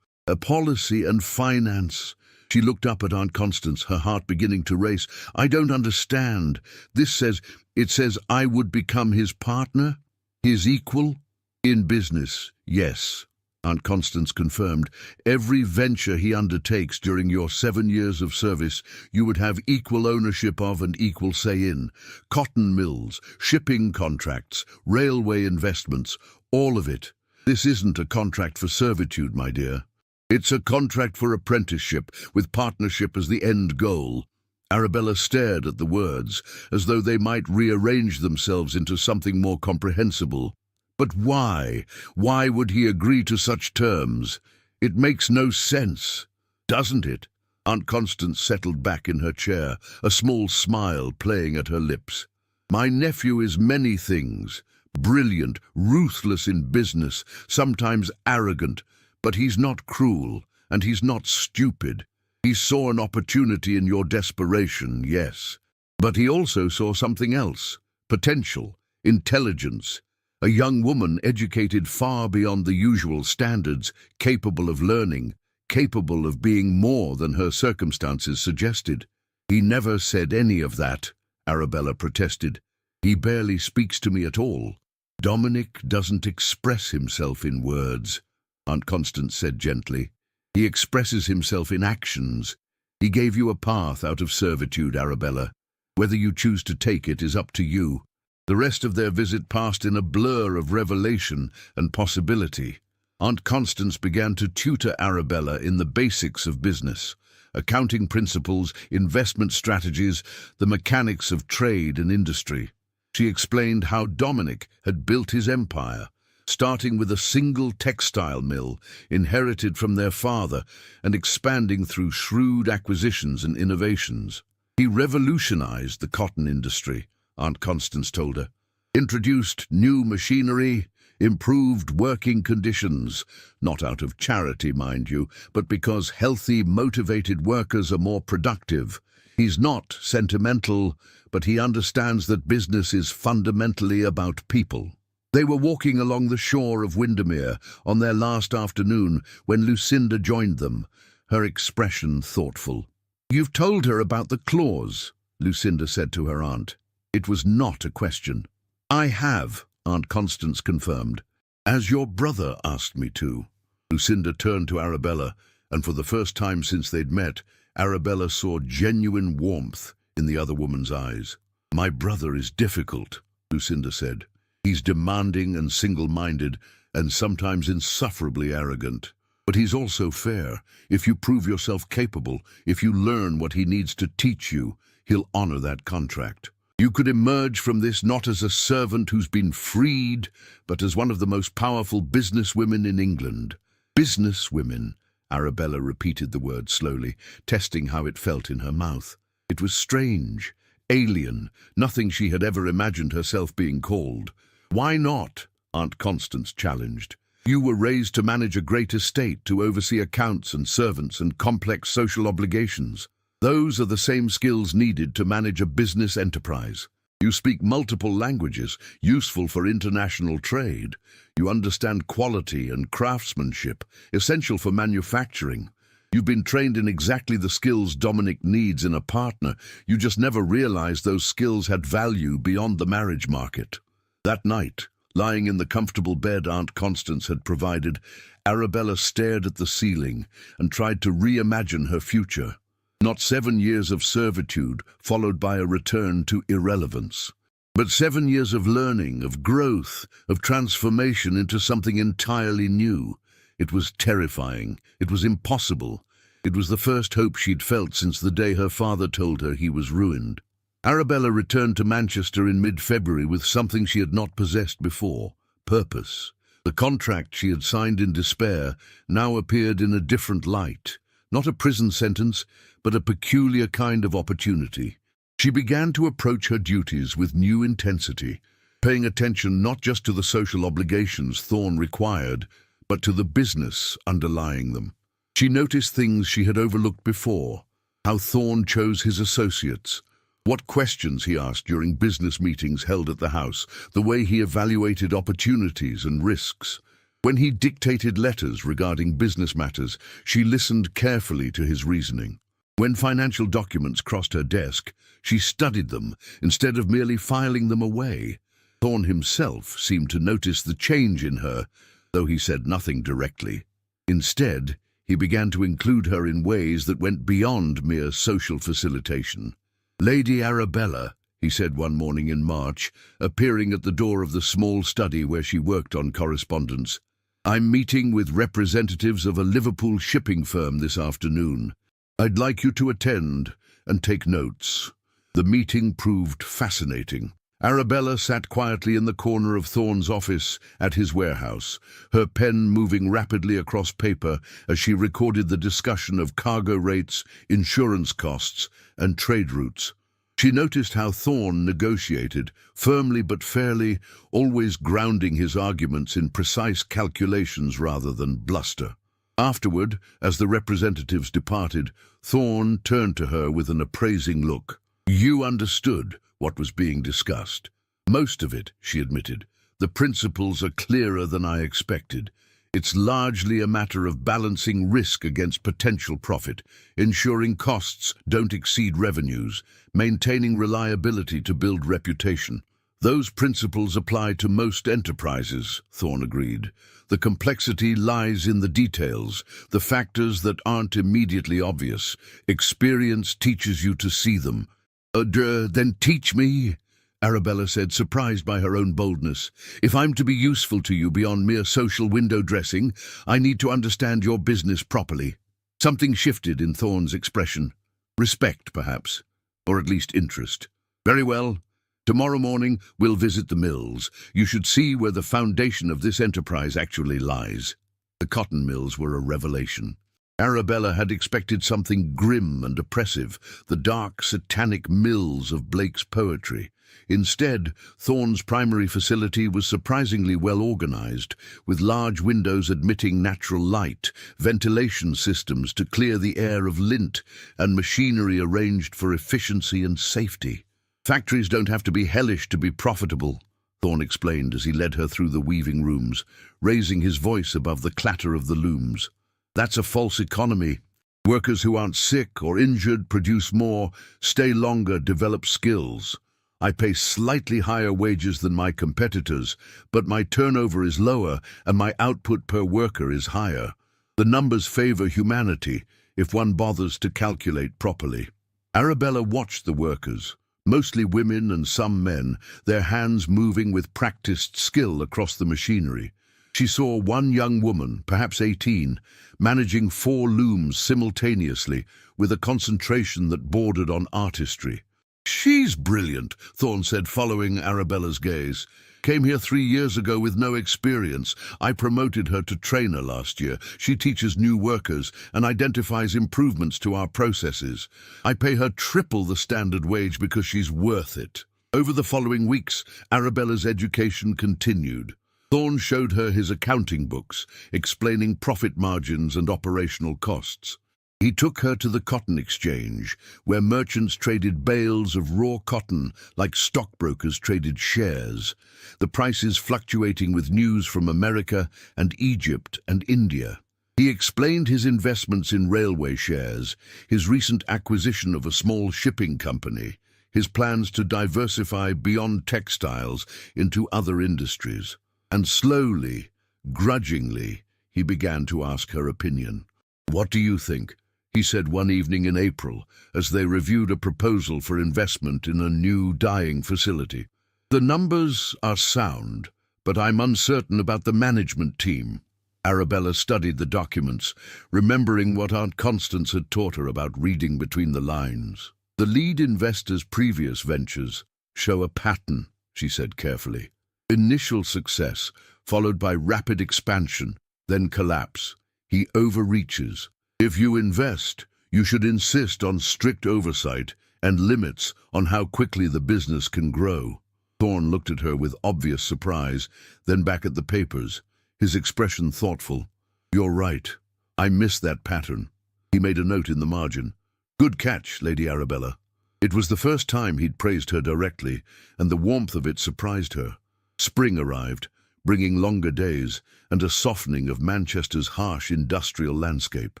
A: policy and finance." She looked up at Aunt Constance, her heart beginning to race. "I don't understand. It says I would become his partner? His equal? In business, yes," Aunt Constance confirmed. "Every venture he undertakes during your 7 years of service, you would have equal ownership of and equal say in. Cotton mills, shipping contracts, railway investments, all of it. This isn't a contract for servitude, my dear. It's a contract for apprenticeship, with partnership as the end goal." Arabella stared at the words, as though they might rearrange themselves into something more comprehensible. "But why? Why would he agree to such terms? It makes no sense, doesn't it?" Aunt Constance settled back in her chair, a small smile playing at her lips. "My nephew is many things. Brilliant, ruthless in business, sometimes arrogant, but he's not cruel, and he's not stupid. He saw an opportunity in your desperation, yes. But he also saw something else, potential, intelligence. A young woman educated far beyond the usual standards, capable of learning, capable of being more than her circumstances suggested." "He never said any of that," Arabella protested. "He barely speaks to me at all." "Dominic doesn't express himself in words," Aunt Constance said gently. "He expresses himself in actions. He gave you a path out of servitude, Arabella. Whether you choose to take it is up to you." The rest of their visit passed in a blur of revelation and possibility. Aunt Constance began to tutor Arabella in the basics of business, accounting principles, investment strategies, the mechanics of trade and industry. She explained how Dominic had built his empire, starting with a single textile mill inherited from their father and expanding through shrewd acquisitions and innovations. "He revolutionized the cotton industry," Aunt Constance told her. "Introduced new machinery, improved working conditions, not out of charity, mind you, but because healthy, motivated workers are more productive. He's not sentimental, but he understands that business is fundamentally about people." They were walking along the shore of Windermere on their last afternoon when Lucinda joined them, her expression thoughtful. "You've told her about the clause," Lucinda said to her aunt. It was not a question. "I have," Aunt Constance confirmed, "as your brother asked me to." Lucinda turned to Arabella, and for the first time since they'd met, Arabella saw genuine warmth in the other woman's eyes. "My brother is difficult," Lucinda said. "He's demanding and single-minded, and sometimes insufferably arrogant. But he's also fair. If you prove yourself capable, if you learn what he needs to teach you, he'll honor that contract. You could emerge from this not as a servant who's been freed, but as one of the most powerful businesswomen in England." "Businesswomen," Arabella repeated the word slowly, testing how it felt in her mouth. It was strange, alien, nothing she had ever imagined herself being called. "Why not?" Aunt Constance challenged. "You were raised to manage a great estate, to oversee accounts and servants and complex social obligations. Those are the same skills needed to manage a business enterprise. You speak multiple languages, useful for international trade. You understand quality and craftsmanship, essential for manufacturing. You've been trained in exactly the skills Dominic needs in a partner. You just never realized those skills had value beyond the marriage market. That night, lying in the comfortable bed Aunt Constance had provided, Arabella stared at the ceiling and tried to reimagine her future. Not 7 years of servitude followed by a return to irrelevance, but 7 years of learning, of growth, of transformation into something entirely new. It was terrifying. It was impossible. It was the first hope she'd felt since the day her father told her he was ruined. Arabella returned to Manchester in mid-February with something she had not possessed before: purpose. The contract she had signed in despair now appeared in a different light. Not a prison sentence, but a peculiar kind of opportunity. She began to approach her duties with new intensity, paying attention not just to the social obligations Thorne required, but to the business underlying them. She noticed things she had overlooked before: how Thorne chose his associates, what questions he asked during business meetings held at the house, the way he evaluated opportunities and risks. When he dictated letters regarding business matters, she listened carefully to his reasoning. When financial documents crossed her desk, she studied them instead of merely filing them away. Thorne himself seemed to notice the change in her, though he said nothing directly. Instead, he began to include her in ways that went beyond mere social facilitation. "Lady Arabella," he said one morning in March, appearing at the door of the small study where she worked on correspondence, "I'm meeting with representatives of a Liverpool shipping firm this afternoon. I'd like you to attend and take notes." The meeting proved fascinating. Arabella sat quietly in the corner of Thorne's office at his warehouse, her pen moving rapidly across paper as she recorded the discussion of cargo rates, insurance costs, and trade routes. She noticed how Thorne negotiated, firmly but fairly, always grounding his arguments in precise calculations rather than bluster. Afterward, as the representatives departed, Thorne turned to her with an appraising look. "You understood what was being discussed." "Most of it," she admitted. "The principles are clearer than I expected. It's largely a matter of balancing risk against potential profit, ensuring costs don't exceed revenues, maintaining reliability to build reputation. Those principles apply to most enterprises," Thorne agreed. "The complexity lies in the details, the factors that aren't immediately obvious. Experience teaches you to see them." Then teach me," Arabella said, surprised by her own boldness. "If I'm to be useful to you beyond mere social window dressing, I need to understand your business properly." Something shifted in Thorne's expression. Respect, perhaps, or at least interest. "Very well. Tomorrow morning we'll visit the mills. You should see where the foundation of this enterprise actually lies." The cotton mills were a revelation. Arabella had expected something grim and oppressive, the dark, satanic mills of Blake's poetry. Instead, Thorne's primary facility was surprisingly well organized, with large windows admitting natural light, ventilation systems to clear the air of lint, and machinery arranged for efficiency and safety. "Factories don't have to be hellish to be profitable," Thorne explained as he led her through the weaving rooms, raising his voice above the clatter of the looms. "That's a false economy. Workers who aren't sick or injured produce more, stay longer, develop skills. I pay slightly higher wages than my competitors, but my turnover is lower and my output per worker is higher. The numbers favor humanity, if one bothers to calculate properly." Arabella watched the workers, mostly women and some men, their hands moving with practiced skill across the machinery. She saw one young woman, perhaps 18, managing 4 looms simultaneously with a concentration that bordered on artistry. "She's brilliant," Thorne said, following Arabella's gaze. "Came here 3 years ago with no experience. I promoted her to trainer last year. She teaches new workers and identifies improvements to our processes. I pay her triple the standard wage because she's worth it." Over the following weeks, Arabella's education continued. Thorne showed her his accounting books, explaining profit margins and operational costs. He took her to the cotton exchange, where merchants traded bales of raw cotton like stockbrokers traded shares, the prices fluctuating with news from America and Egypt and India. He explained his investments in railway shares, his recent acquisition of a small shipping company, his plans to diversify beyond textiles into other industries. And slowly, grudgingly, he began to ask her opinion. "What do you think?" he said one evening in April, as they reviewed a proposal for investment in a new dyeing facility. "The numbers are sound, but I'm uncertain about the management team." Arabella studied the documents, remembering what Aunt Constance had taught her about reading between the lines. "The lead investor's previous ventures show a pattern," she said carefully. "Initial success, followed by rapid expansion, then collapse. He overreaches. If you invest, you should insist on strict oversight and limits on how quickly the business can grow." Thorne looked at her with obvious surprise, then back at the papers, his expression thoughtful. "You're right. I missed that pattern." He made a note in the margin. "Good catch, Lady Arabella." It was the first time he'd praised her directly, and the warmth of it surprised her. Spring arrived, bringing longer days and a softening of Manchester's harsh industrial landscape.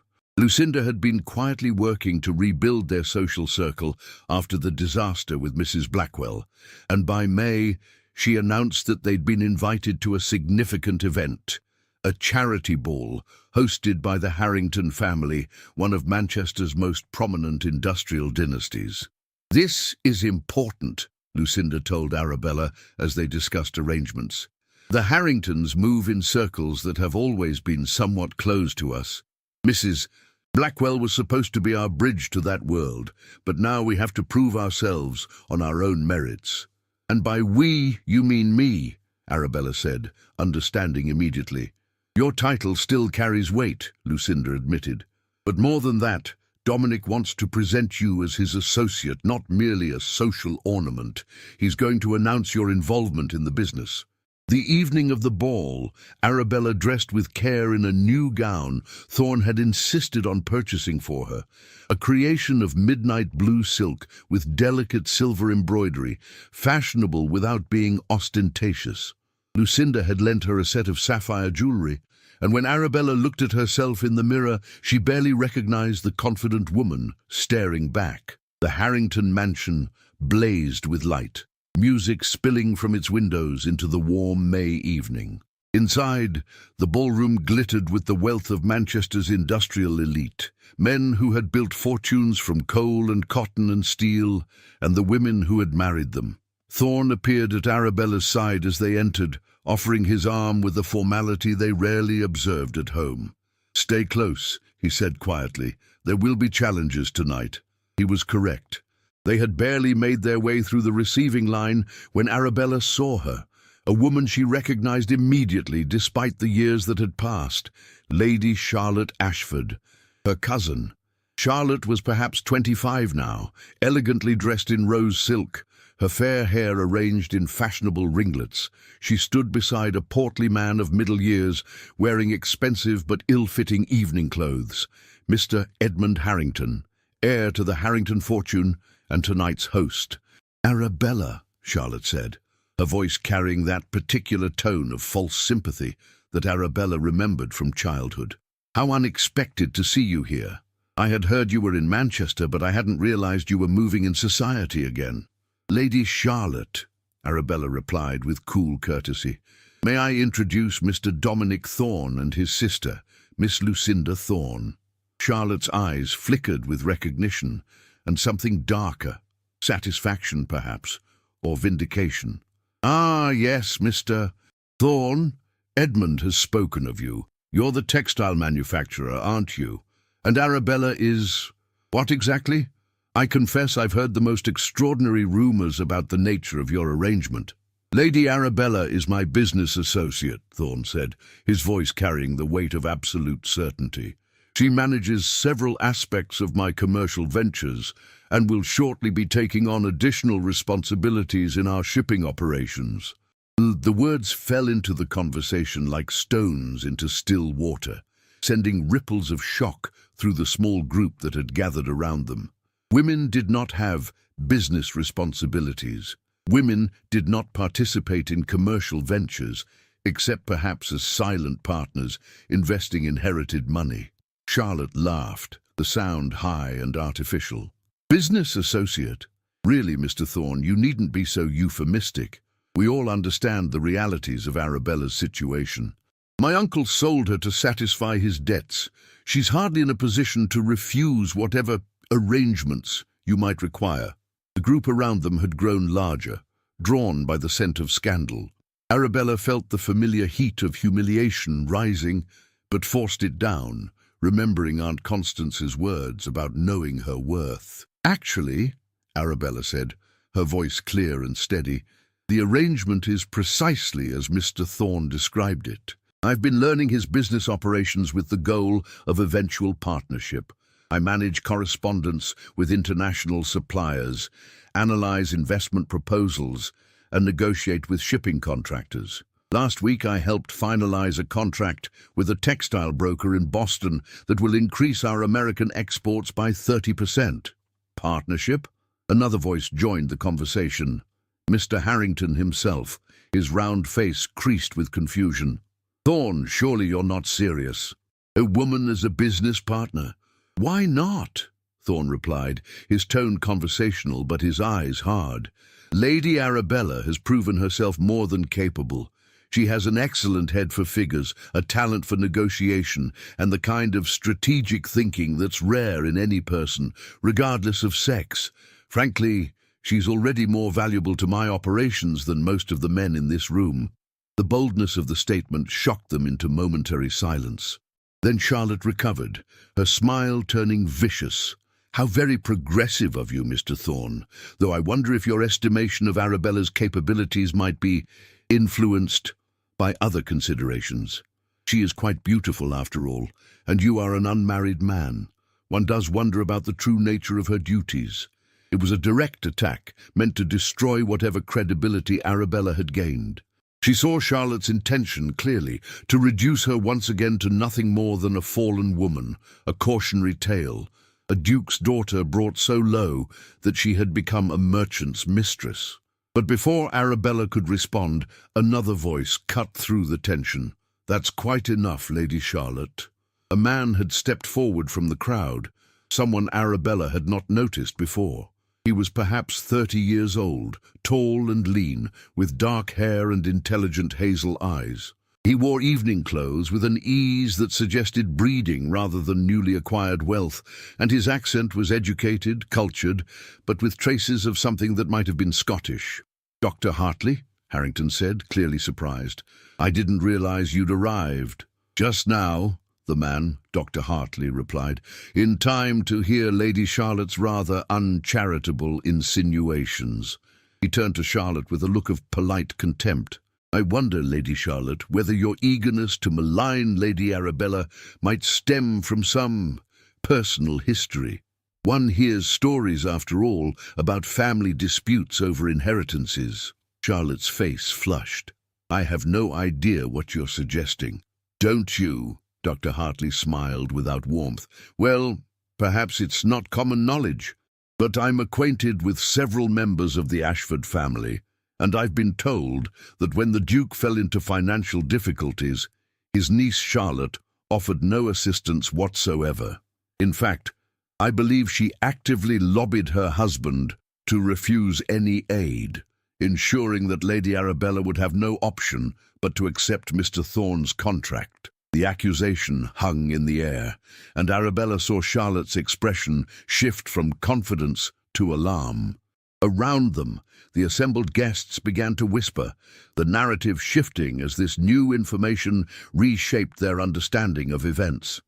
A: Lucinda had been quietly working to rebuild their social circle after the disaster with Mrs. Blackwell, and by May she announced that they'd been invited to a significant event, a charity ball hosted by the Harrington family, one of Manchester's most prominent industrial dynasties. "This is important," Lucinda told Arabella as they discussed arrangements. "The Harringtons move in circles that have always been somewhat closed to us. Mrs. Blackwell was supposed to be our bridge to that world, but now we have to prove ourselves on our own merits." "And by we, you mean me," Arabella said, understanding immediately. "Your title still carries weight," Lucinda admitted. "But more than that, Dominic wants to present you as his associate, not merely a social ornament. He's going to announce your involvement in the business." The evening of the ball, Arabella dressed with care in a new gown Thorne had insisted on purchasing for her, a creation of midnight blue silk with delicate silver embroidery, fashionable without being ostentatious. Lucinda had lent her a set of sapphire jewelry, and when Arabella looked at herself in the mirror, she barely recognized the confident woman staring back. The Harrington mansion blazed with light, music spilling from its windows into the warm May evening. Inside, the ballroom glittered with the wealth of Manchester's industrial elite, men who had built fortunes from coal and cotton and steel, and the women who had married them. Thorne appeared at Arabella's side as they entered, offering his arm with a formality they rarely observed at home. "Stay close," he said quietly. "There will be challenges tonight." He was correct. They had barely made their way through the receiving line when Arabella saw her, a woman she recognized immediately despite the years that had passed, Lady Charlotte Ashford, her cousin. Charlotte was perhaps 25 now, elegantly dressed in rose silk, her fair hair arranged in fashionable ringlets. She stood beside a portly man of middle years, wearing expensive but ill-fitting evening clothes, Mr. Edmund Harrington, heir to the Harrington fortune and tonight's host. "Arabella," Charlotte said, her voice carrying that particular tone of false sympathy that Arabella remembered from childhood. "How unexpected to see you here. I had heard you were in Manchester, but I hadn't realized you were moving in society again." "Lady Charlotte," Arabella replied with cool courtesy. "May I introduce Mr. Dominic Thorne and his sister, Miss Lucinda Thorne." Charlotte's eyes flickered with recognition and something darker, satisfaction perhaps, or vindication. "Ah, yes, Mr. Thorne. Edmund has spoken of you. You're the textile manufacturer, aren't you? And Arabella is... what exactly? I confess I've heard the most extraordinary rumors about the nature of your arrangement." "Lady Arabella is my business associate," Thorne said, his voice carrying the weight of absolute certainty. "She manages several aspects of my commercial ventures and will shortly be taking on additional responsibilities in our shipping operations." The words fell into the conversation like stones into still water, sending ripples of shock through the small group that had gathered around them. Women did not have business responsibilities. Women did not participate in commercial ventures. except perhaps as silent partners investing inherited money. Charlotte laughed, the sound high and artificial. Business associate? Really, Mr. Thorne, you needn't be so euphemistic. We all understand the realities of Arabella's situation. My uncle sold her to satisfy his debts. She's hardly in a position to refuse whatever arrangements you might require. The group around them had grown larger, drawn by the scent of scandal. Arabella felt the familiar heat of humiliation rising, but forced it down, remembering Aunt Constance's words about knowing her worth. Actually, Arabella said, her voice clear and steady, the arrangement is precisely as Mr. Thorne described it. I've been learning his business operations with the goal of eventual partnership. I manage correspondence with international suppliers, analyze investment proposals, and negotiate with shipping contractors. Last week I helped finalize a contract with a textile broker in Boston that will increase our American exports by 30%. Partnership? Another voice joined the conversation. Mr. Harrington himself, his round face creased with confusion. Thorne, surely you're not serious. A woman as a business partner? Why not? Thorne replied, his tone conversational but his eyes hard. Lady Arabella has proven herself more than capable. She has an excellent head for figures, a talent for negotiation, and the kind of strategic thinking that's rare in any person, regardless of sex. Frankly, she's already more valuable to my operations than most of the men in this room. The boldness of the statement shocked them into momentary silence. Then Charlotte recovered, her smile turning vicious. How very progressive of you, Mr. Thorne, though I wonder if your estimation of Arabella's capabilities might be influenced by other considerations. She is quite beautiful, after all, and you are an unmarried man. One does wonder about the true nature of her duties. It was a direct attack, meant to destroy whatever credibility Arabella had gained. She saw Charlotte's intention clearly, to reduce her once again to nothing more than a fallen woman, a cautionary tale, a duke's daughter brought so low that she had become a merchant's mistress. But before Arabella could respond, another voice cut through the tension. That's quite enough, Lady Charlotte. A man had stepped forward from the crowd, someone Arabella had not noticed before. He was perhaps 30 years old, tall and lean, with dark hair and intelligent hazel eyes. He wore evening clothes with an ease that suggested breeding rather than newly acquired wealth, and his accent was educated, cultured, but with traces of something that might have been Scottish. "Dr. Hartley?" Harrington said, clearly surprised. "I didn't realize you'd arrived." "Just now," the man, Dr. Hartley, replied, "in time to hear Lady Charlotte's rather uncharitable insinuations." He turned to Charlotte with a look of polite contempt. "I wonder, Lady Charlotte, whether your eagerness to malign Lady Arabella might stem from some personal history. One hears stories, after all, about family disputes over inheritances." Charlotte's face flushed. "I have no idea what you're suggesting." "Don't you?" Dr. Hartley smiled without warmth. "Well, perhaps it's not common knowledge, but I'm acquainted with several members of the Ashford family, and I've been told that when the Duke fell into financial difficulties, his niece Charlotte offered no assistance whatsoever. In fact, I believe she actively lobbied her husband to refuse any aid, ensuring that Lady Arabella would have no option but to accept Mr. Thorne's contract." The accusation hung in the air, and Arabella saw Charlotte's expression shift from confidence to alarm. Around them, the assembled guests began to whisper, the narrative shifting as this new information reshaped their understanding of events.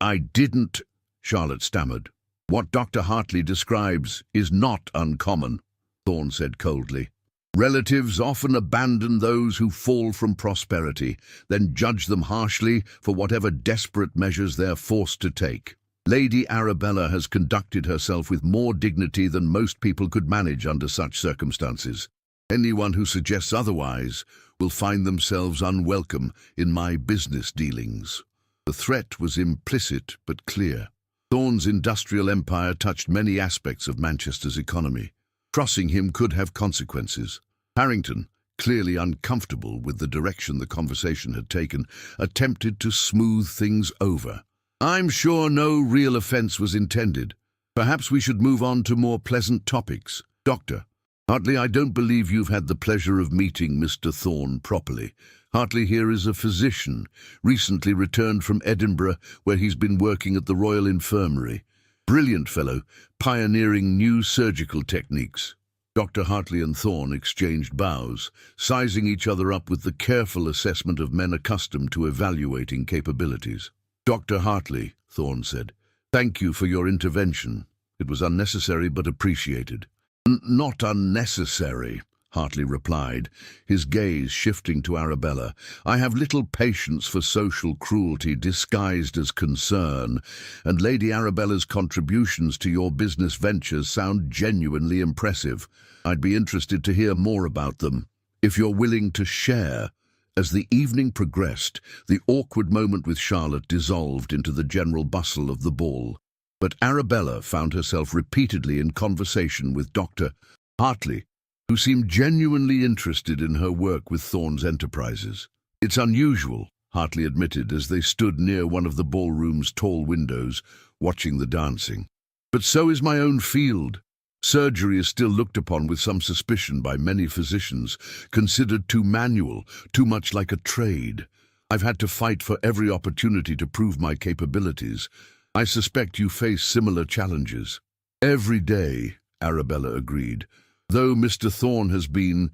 A: I didn't," Charlotte stammered. "What Dr. Hartley describes is not uncommon," Thorne said coldly. "Relatives often abandon those who fall from prosperity, then judge them harshly for whatever desperate measures they're forced to take. Lady Arabella has conducted herself with more dignity than most people could manage under such circumstances. Anyone who suggests otherwise will find themselves unwelcome in my business dealings." The threat was implicit but clear. Thorne's industrial empire touched many aspects of Manchester's economy. Crossing him could have consequences. Harrington, clearly uncomfortable with the direction the conversation had taken, attempted to smooth things over. "I'm sure no real offense was intended. Perhaps we should move on to more pleasant topics. Doctor Hartley, I don't believe you've had the pleasure of meeting Mr. Thorne properly. Hartley here is a physician, recently returned from Edinburgh, where he's been working at the Royal Infirmary. Brilliant fellow, pioneering new surgical techniques." Dr. Hartley and Thorne exchanged bows, sizing each other up with the careful assessment of men accustomed to evaluating capabilities. "Dr. Hartley," Thorne said, "thank you for your intervention. It was unnecessary but appreciated." "Not unnecessary," Hartley replied, his gaze shifting to Arabella. "I have little patience for social cruelty disguised as concern, and Lady Arabella's contributions to your business ventures sound genuinely impressive. I'd be interested to hear more about them, if you're willing to share." As the evening progressed, the awkward moment with Charlotte dissolved into the general bustle of the ball. But Arabella found herself repeatedly in conversation with Dr. Hartley, who seemed genuinely interested in her work with Thorne's enterprises. "It's unusual," Hartley admitted as they stood near one of the ballroom's tall windows, watching the dancing. "But so is my own field. Surgery is still looked upon with some suspicion by many physicians, considered too manual, too much like a trade. I've had to fight for every opportunity to prove my capabilities. I suspect you face similar challenges." "Every day," Arabella agreed, "though Mr. Thorne has been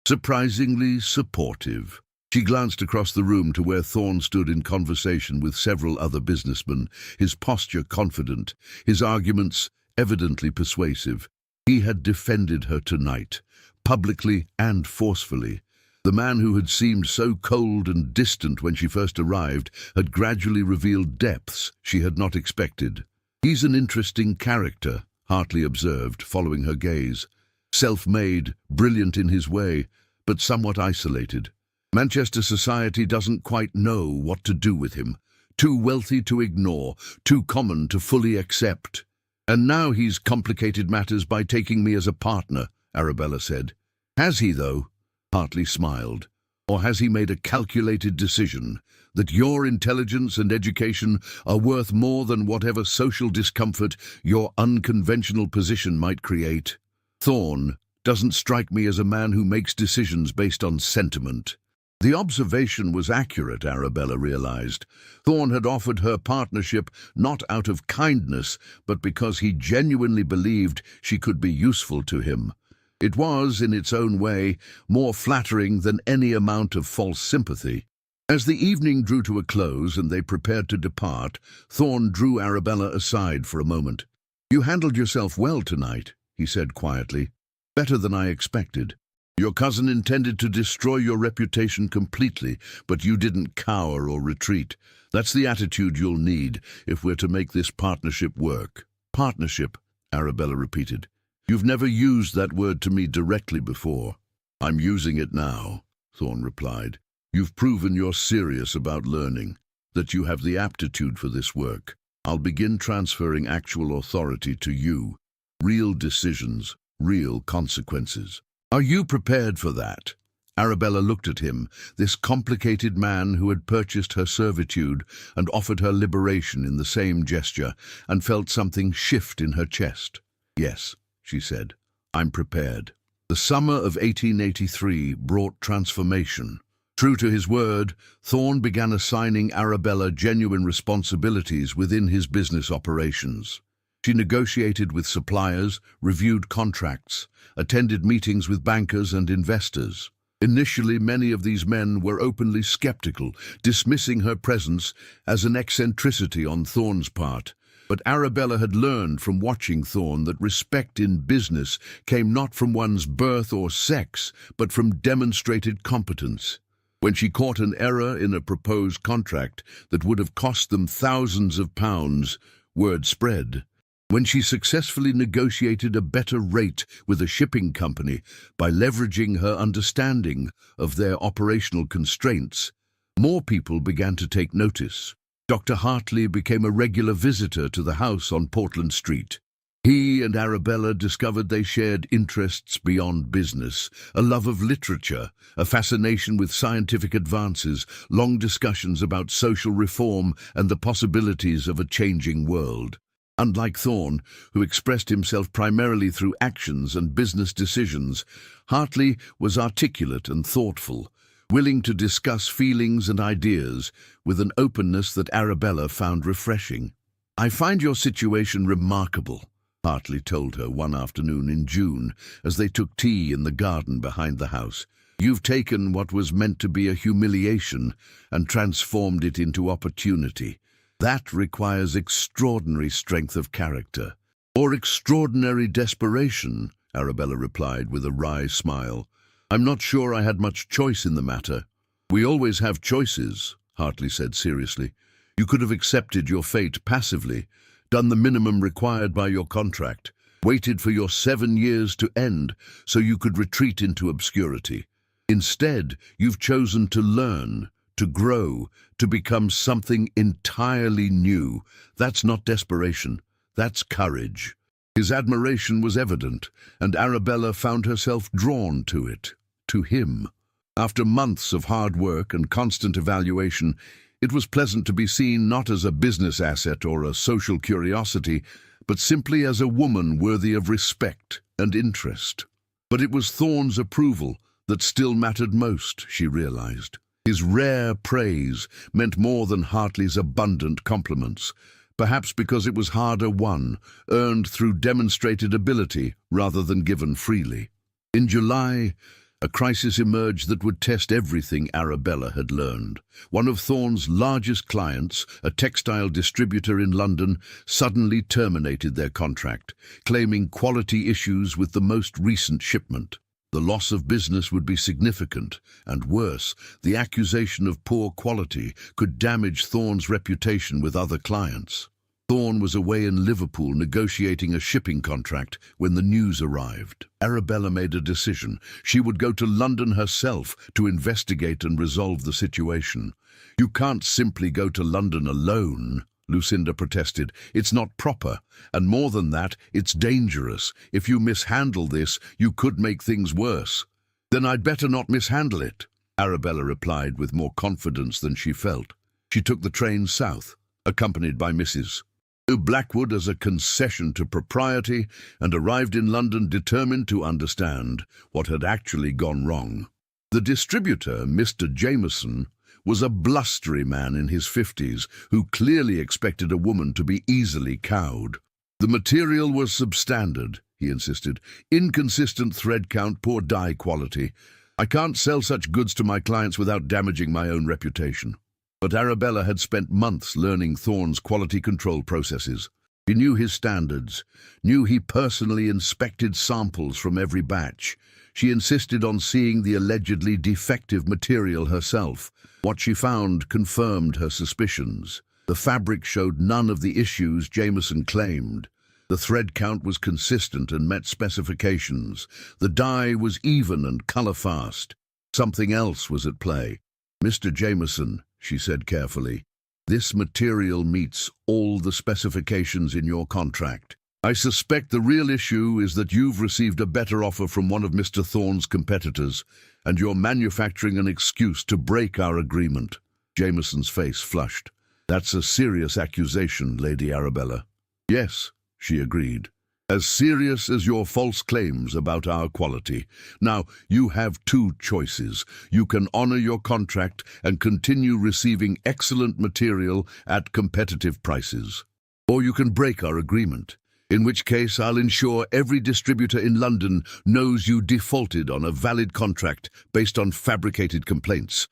A: surprisingly supportive." She glanced across the room to where Thorne stood in conversation with several other businessmen, his posture confident, his arguments evidently persuasive. He had defended her tonight, publicly and forcefully. The man who had seemed so cold and distant when she first arrived had gradually revealed depths she had not expected. "He's an interesting character," Hartley observed, following her gaze. "Self-made, brilliant in his way, but somewhat isolated. Manchester society doesn't quite know what to do with him. Too wealthy to ignore, too common to fully accept." "And now he's complicated matters by taking me as a partner," Arabella said. "Has he, though?" Hartley smiled. "Or has he made a calculated decision that your intelligence and education are worth more than whatever social discomfort your unconventional position might create? Thorne doesn't strike me as a man who makes decisions based on sentiment." The observation was accurate, Arabella realized. Thorne had offered her partnership not out of kindness, but because he genuinely believed she could be useful to him. It was, in its own way, more flattering than any amount of false sympathy. As the evening drew to a close and they prepared to depart, Thorne drew Arabella aside for a moment. "You handled yourself well tonight," he said quietly. "Better than I expected. Your cousin intended to destroy your reputation completely, but you didn't cower or retreat. That's the attitude you'll need if we're to make this partnership work." "Partnership," Arabella repeated. "You've never used that word to me directly before." "I'm using it now," Thorne replied. "You've proven you're serious about learning, that you have the aptitude for this work. I'll begin transferring actual authority to you. Real decisions, real consequences. Are you prepared for that?" Arabella looked at him, this complicated man who had purchased her servitude and offered her liberation in the same gesture, and felt something shift in her chest. "Yes," she said, "I'm prepared." The summer of 1883 brought transformation. True to his word, Thorne began assigning Arabella genuine responsibilities within his business operations. She negotiated with suppliers, reviewed contracts, attended meetings with bankers and investors. Initially, many of these men were openly skeptical, dismissing her presence as an eccentricity on Thorne's part. But Arabella had learned from watching Thorne that respect in business came not from one's birth or sex, but from demonstrated competence. When she caught an error in a proposed contract that would have cost them thousands of pounds, word spread. When she successfully negotiated a better rate with a shipping company by leveraging her understanding of their operational constraints, more people began to take notice. Dr. Hartley became a regular visitor to the house on Portland Street. He and Arabella discovered they shared interests beyond business, a love of literature, a fascination with scientific advances, long discussions about social reform and the possibilities of a changing world. Unlike Thorne, who expressed himself primarily through actions and business decisions, Hartley was articulate and thoughtful, willing to discuss feelings and ideas with an openness that Arabella found refreshing. "I find your situation remarkable," Hartley told her one afternoon in June as they took tea in the garden behind the house. "You've taken what was meant to be a humiliation and transformed it into opportunity. That requires extraordinary strength of character." "Or extraordinary desperation," Arabella replied with a wry smile. "I'm not sure I had much choice in the matter." "We always have choices," Hartley said seriously. "You could have accepted your fate passively, done the minimum required by your contract, waited for your 7 years to end so you could retreat into obscurity. Instead, you've chosen to learn, to grow, to become something entirely new. That's not desperation, that's courage." His admiration was evident, and Arabella found herself drawn to it, to him. After months of hard work and constant evaluation, it was pleasant to be seen not as a business asset or a social curiosity, but simply as a woman worthy of respect and interest. But it was Thorne's approval that still mattered most, she realized. His rare praise meant more than Hartley's abundant compliments, perhaps because it was harder won, earned through demonstrated ability rather than given freely. In July, a crisis emerged that would test everything Arabella had learned. One of Thorne's largest clients, a textile distributor in London, suddenly terminated their contract, claiming quality issues with the most recent shipment. The loss of business would be significant, and worse, the accusation of poor quality could damage Thorne's reputation with other clients. Thorne was away in Liverpool negotiating a shipping contract when the news arrived. Arabella made a decision. She would go to London herself to investigate and resolve the situation. "You can't simply go to London alone," Lucinda protested. "It's not proper, and more than that, it's dangerous. If you mishandle this, you could make things worse." "Then I'd better not mishandle it," Arabella replied with more confidence than she felt. She took the train south, accompanied by Mrs. Blackwood as a concession to propriety, and arrived in London determined to understand what had actually gone wrong. The distributor, Mr. Jameson, was a blustery man in his 50s who clearly expected a woman to be easily cowed. "The material was substandard," he insisted. "Inconsistent thread count, poor dye quality. I can't sell such goods to my clients without damaging my own reputation." But Arabella had spent months learning Thorne's quality control processes. She knew his standards, knew he personally inspected samples from every batch. She insisted on seeing the allegedly defective material herself. What she found confirmed her suspicions. The fabric showed none of the issues Jameson claimed. The thread count was consistent and met specifications. The dye was even and color-fast. Something else was at play. "Mr. Jameson," she said carefully, "this material meets all the specifications in your contract. I suspect the real issue is that you've received a better offer from one of Mr. Thorne's competitors, and you're manufacturing an excuse to break our agreement." Jameson's face flushed. "That's a serious accusation, Lady Arabella." "Yes," she agreed. "As serious as your false claims about our quality. Now, you have two choices. You can honor your contract and continue receiving excellent material at competitive prices. Or you can break our agreement, in which case I'll ensure every distributor in London knows you defaulted on a valid contract based on fabricated complaints.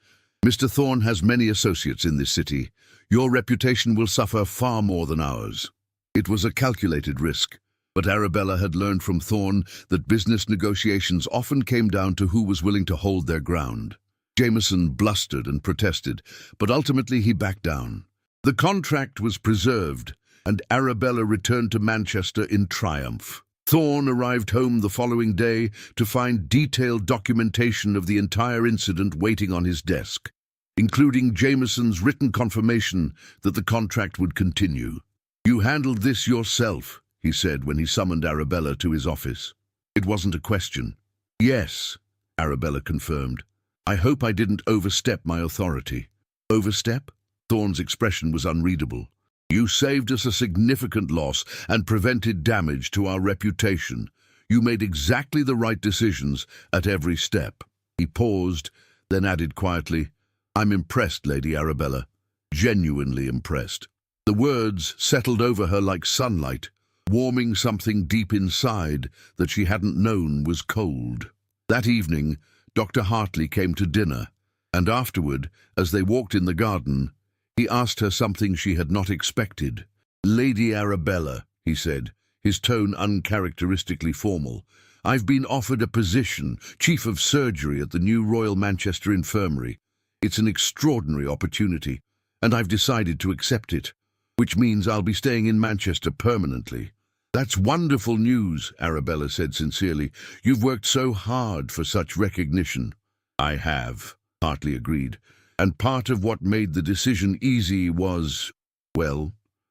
A: Mr. Thorne has many associates in this city. Your reputation will suffer far more than ours." It was a calculated risk. But Arabella had learned from Thorne that business negotiations often came down to who was willing to hold their ground. Jameson blustered and protested, but ultimately he backed down. The contract was preserved, and Arabella returned to Manchester in triumph. Thorne arrived home the following day to find detailed documentation of the entire incident waiting on his desk, including Jameson's written confirmation that the contract would continue. "You handled this yourself," he said when he summoned Arabella to his office. It wasn't a question. Yes, Arabella confirmed. I hope I didn't overstep my authority. Overstep? Thorne's expression was unreadable. You saved us a significant loss and prevented damage to our reputation. You made exactly the right decisions at every step. He paused, then added quietly, I'm impressed, Lady Arabella. Genuinely impressed. The words settled over her like sunlight, warming something deep inside that she hadn't known was cold. That evening, Dr. Hartley came to dinner, and afterward, as they walked in the garden, he asked her something she had not expected. Lady Arabella, he said, his tone uncharacteristically formal, I've been offered a position, Chief of Surgery at the new Royal Manchester Infirmary. It's an extraordinary opportunity, and I've decided to accept it, which means I'll be staying in Manchester permanently. That's wonderful news, Arabella said sincerely. You've worked so hard for such recognition. I have, Hartley agreed, and part of what made the decision easy was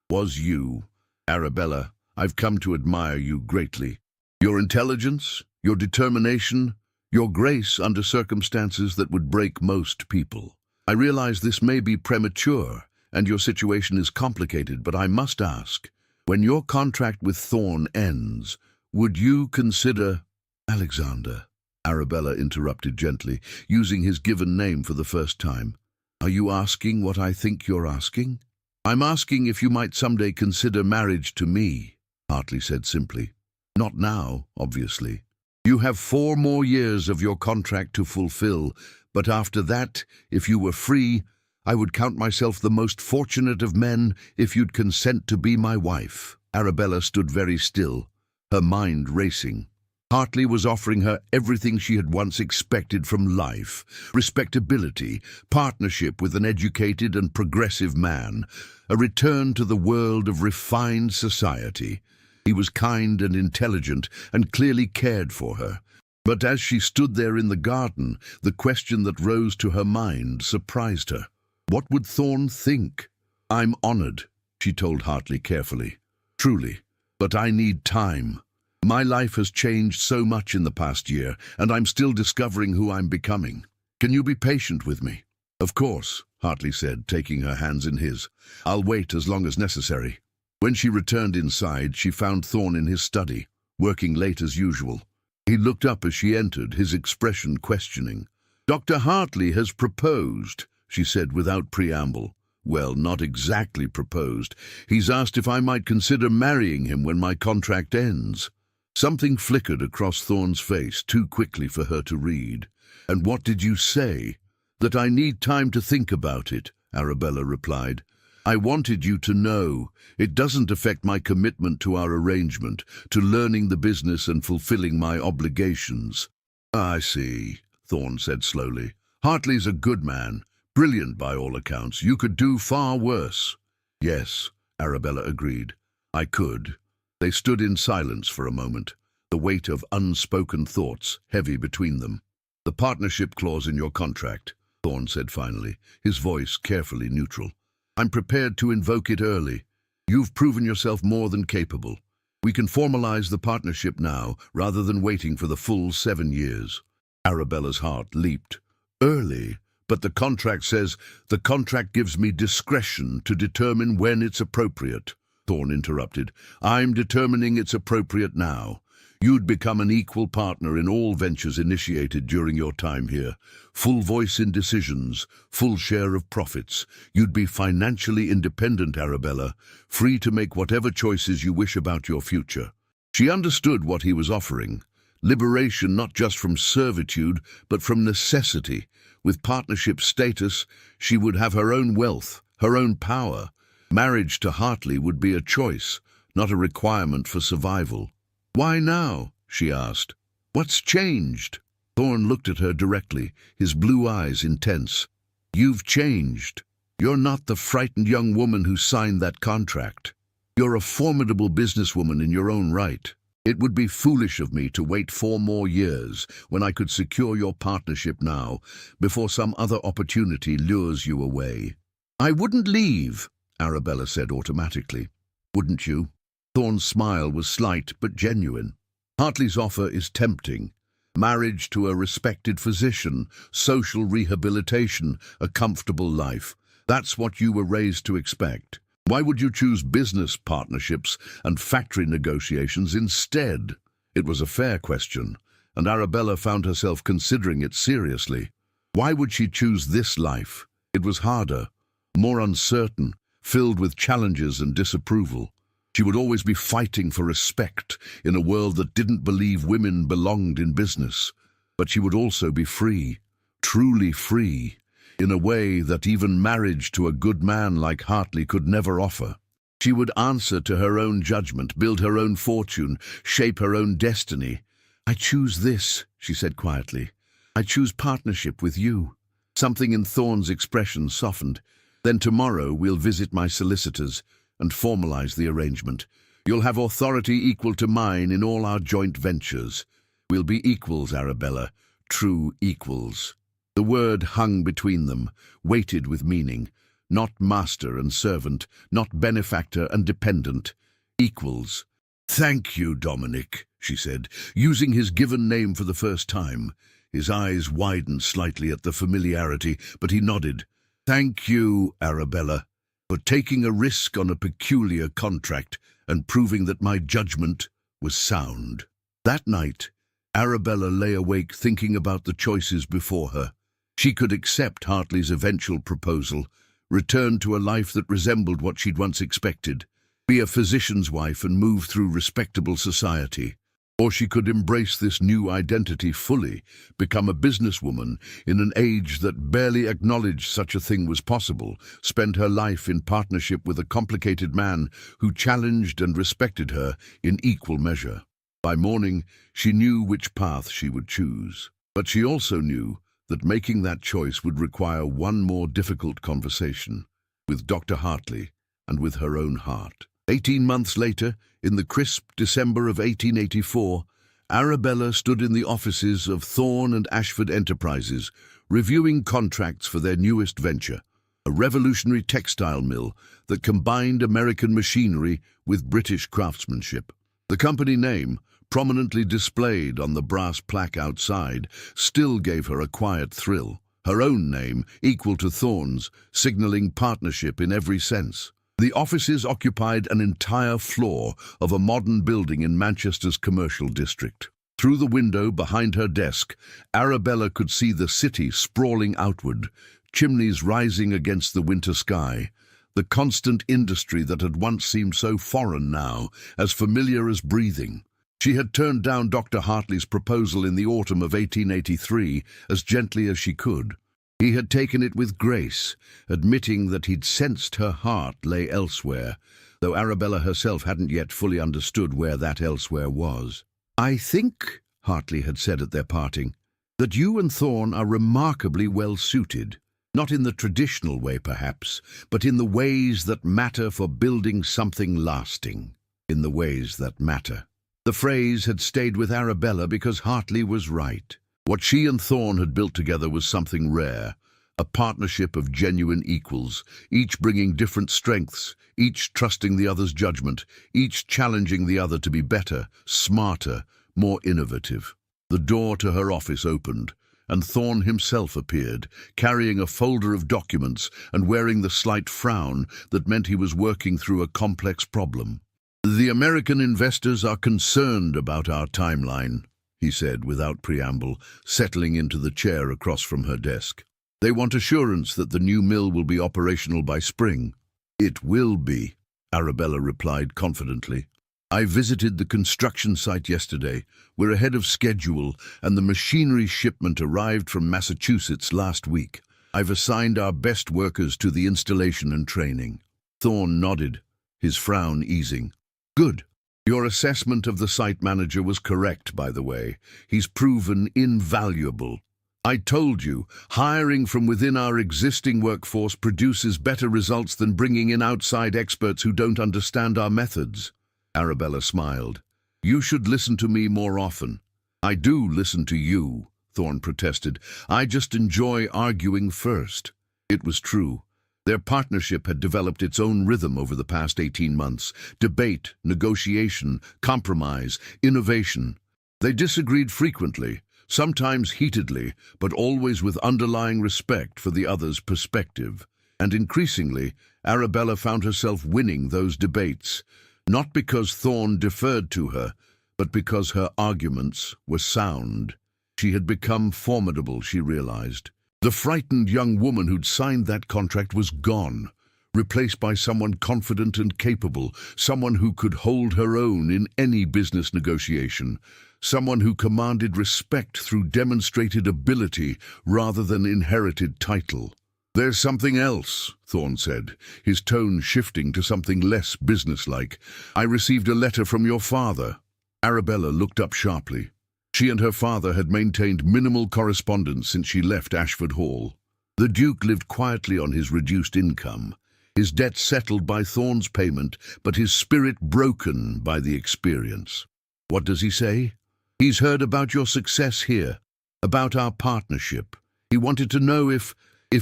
A: you. Arabella, I've come to admire you greatly. Your intelligence, your determination, your grace under circumstances that would break most people. I realize this may be premature, and your situation is complicated, but I must ask, when your contract with Thorne ends, would you consider— Alexander, Arabella interrupted gently, using his given name for the first time. Are you asking what I think you're asking? I'm asking if you might someday consider marriage to me, Hartley said simply. Not now, obviously. You have 4 more years of your contract to fulfill, but after that, if you were free, I would count myself the most fortunate of men if you'd consent to be my wife. Arabella stood very still, her mind racing. Hartley was offering her everything she had once expected from life: respectability, partnership with an educated and progressive man, a return to the world of refined society. He was kind and intelligent and clearly cared for her. But as she stood there in the garden, the question that rose to her mind surprised her. What would Thorne think? I'm honored, she told Hartley carefully. Truly, but I need time. My life has changed so much in the past year, and I'm still discovering who I'm becoming. Can you be patient with me? Of course, Hartley said, taking her hands in his. I'll wait as long as necessary. When she returned inside, she found Thorne in his study, working late as usual. He looked up as she entered, his expression questioning. Dr. Hartley has proposed, she said without preamble. Well, not exactly proposed. He's asked if I might consider marrying him when my contract ends. Something flickered across Thorne's face too quickly for her to read. And what did you say? That I need time to think about it, Arabella replied. I wanted you to know it doesn't affect my commitment to our arrangement, to learning the business and fulfilling my obligations. I see, Thorne said slowly. Hartley's a good man, brilliant by all accounts. You could do far worse. Yes, Arabella agreed. I could. They stood in silence for a moment, the weight of unspoken thoughts heavy between them. The partnership clause in your contract, Thorne said finally, his voice carefully neutral. I'm prepared to invoke it early. You've proven yourself more than capable. We can formalize the partnership now, rather than waiting for the full 7 years. Arabella's heart leaped. Early? But the contract says, the contract gives me discretion to determine when it's appropriate. Thorne interrupted. I'm determining it's appropriate now. You'd become an equal partner in all ventures initiated during your time here. Full voice in decisions, full share of profits. You'd be financially independent, Arabella, free to make whatever choices you wish about your future. She understood what he was offering. Liberation not just from servitude, but from necessity. With partnership status, she would have her own wealth, her own power. Marriage to Hartley would be a choice, not a requirement for survival. Why now? She asked. What's changed? Thorne looked at her directly, his blue eyes intense. You've changed. You're not the frightened young woman who signed that contract. You're a formidable businesswoman in your own right. It would be foolish of me to wait 4 more years when I could secure your partnership now, before some other opportunity lures you away. I wouldn't leave, Arabella said automatically. Wouldn't you? Thorne's smile was slight but genuine. Hartley's offer is tempting. Marriage to a respected physician, social rehabilitation, a comfortable life. That's what you were raised to expect. Why would you choose business partnerships and factory negotiations instead? It was a fair question, and Arabella found herself considering it seriously. Why would she choose this life? It was harder, more uncertain, filled with challenges and disapproval. She would always be fighting for respect in a world that didn't believe women belonged in business. But she would also be free, truly free, in a way that even marriage to a good man like Hartley could never offer. She would answer to her own judgment, build her own fortune, shape her own destiny. "I choose this," she said quietly. "I choose partnership with you." Something in Thorne's expression softened. "Then tomorrow we'll visit my solicitors and formalize the arrangement. You'll have authority equal to mine in all our joint ventures. We'll be equals, Arabella, true equals." The word hung between them, weighted with meaning. Not master and servant, not benefactor and dependent. Equals. "Thank you, Dominic," she said, using his given name for the first time. His eyes widened slightly at the familiarity, but he nodded. "Thank you, Arabella, for taking a risk on a peculiar contract and proving that my judgment was sound." That night, Arabella lay awake thinking about the choices before her. She could accept Hartley's eventual proposal, return to a life that resembled what she'd once expected, be a physician's wife and move through respectable society. Or she could embrace this new identity fully, become a businesswoman in an age that barely acknowledged such a thing was possible, spend her life in partnership with a complicated man who challenged and respected her in equal measure. By morning, she knew which path she would choose. But she also knew that making that choice would require one more difficult conversation with Dr. Hartley and with her own heart. 18 months later, in the crisp December of 1884, Arabella stood in the offices of Thorne and Ashford Enterprises, reviewing contracts for their newest venture, a revolutionary textile mill that combined American machinery with British craftsmanship. The company name, prominently displayed on the brass plaque outside, still gave her a quiet thrill. Her own name, equal to Thorne's, signaling partnership in every sense. The offices occupied an entire floor of a modern building in Manchester's commercial district. Through the window behind her desk, Arabella could see the city sprawling outward, chimneys rising against the winter sky. The constant industry that had once seemed so foreign now, as familiar as breathing. She had turned down Dr. Hartley's proposal in the autumn of 1883 as gently as she could. He had taken it with grace, admitting that he'd sensed her heart lay elsewhere, though Arabella herself hadn't yet fully understood where that elsewhere was. "I think," Hartley had said at their parting, "that you and Thorne are remarkably well suited. Not in the traditional way, perhaps, but in the ways that matter for building something lasting. In the ways that matter." The phrase had stayed with Arabella because Hartley was right. What she and Thorne had built together was something rare, a partnership of genuine equals, each bringing different strengths, each trusting the other's judgment, each challenging the other to be better, smarter, more innovative. The door to her office opened, and Thorne himself appeared, carrying a folder of documents and wearing the slight frown that meant he was working through a complex problem. "The American investors are concerned about our timeline," he said without preamble, settling into the chair across from her desk. "They want assurance that the new mill will be operational by spring." "It will be," Arabella replied confidently. "I visited the construction site yesterday. We're ahead of schedule, and the machinery shipment arrived from Massachusetts last week. I've assigned our best workers to the installation and training." Thorne nodded, his frown easing. "Good. Your assessment of the site manager was correct, by the way. He's proven invaluable. I told you, hiring from within our existing workforce produces better results than bringing in outside experts who don't understand our methods." Arabella smiled. "You should listen to me more often." "I do listen to you," Thorne protested. "I just enjoy arguing first." It was true. Their partnership had developed its own rhythm over the past 18 months. Debate, negotiation, compromise, innovation. They disagreed frequently, sometimes heatedly, but always with underlying respect for the other's perspective. And increasingly, Arabella found herself winning those debates, not because Thorne deferred to her, but because her arguments were sound. She had become formidable, she realized. The frightened young woman who'd signed that contract was gone, replaced by someone confident and capable, someone who could hold her own in any business negotiation, someone who commanded respect through demonstrated ability rather than inherited title. "There's something else," Thorne said, his tone shifting to something less businesslike. "I received a letter from your father." Arabella looked up sharply. She and her father had maintained minimal correspondence since she left Ashford Hall. The Duke lived quietly on his reduced income, his debt settled by Thorne's payment, but his spirit broken by the experience. "What does he say?" "He's heard about your success here, about our partnership. He wanted to know if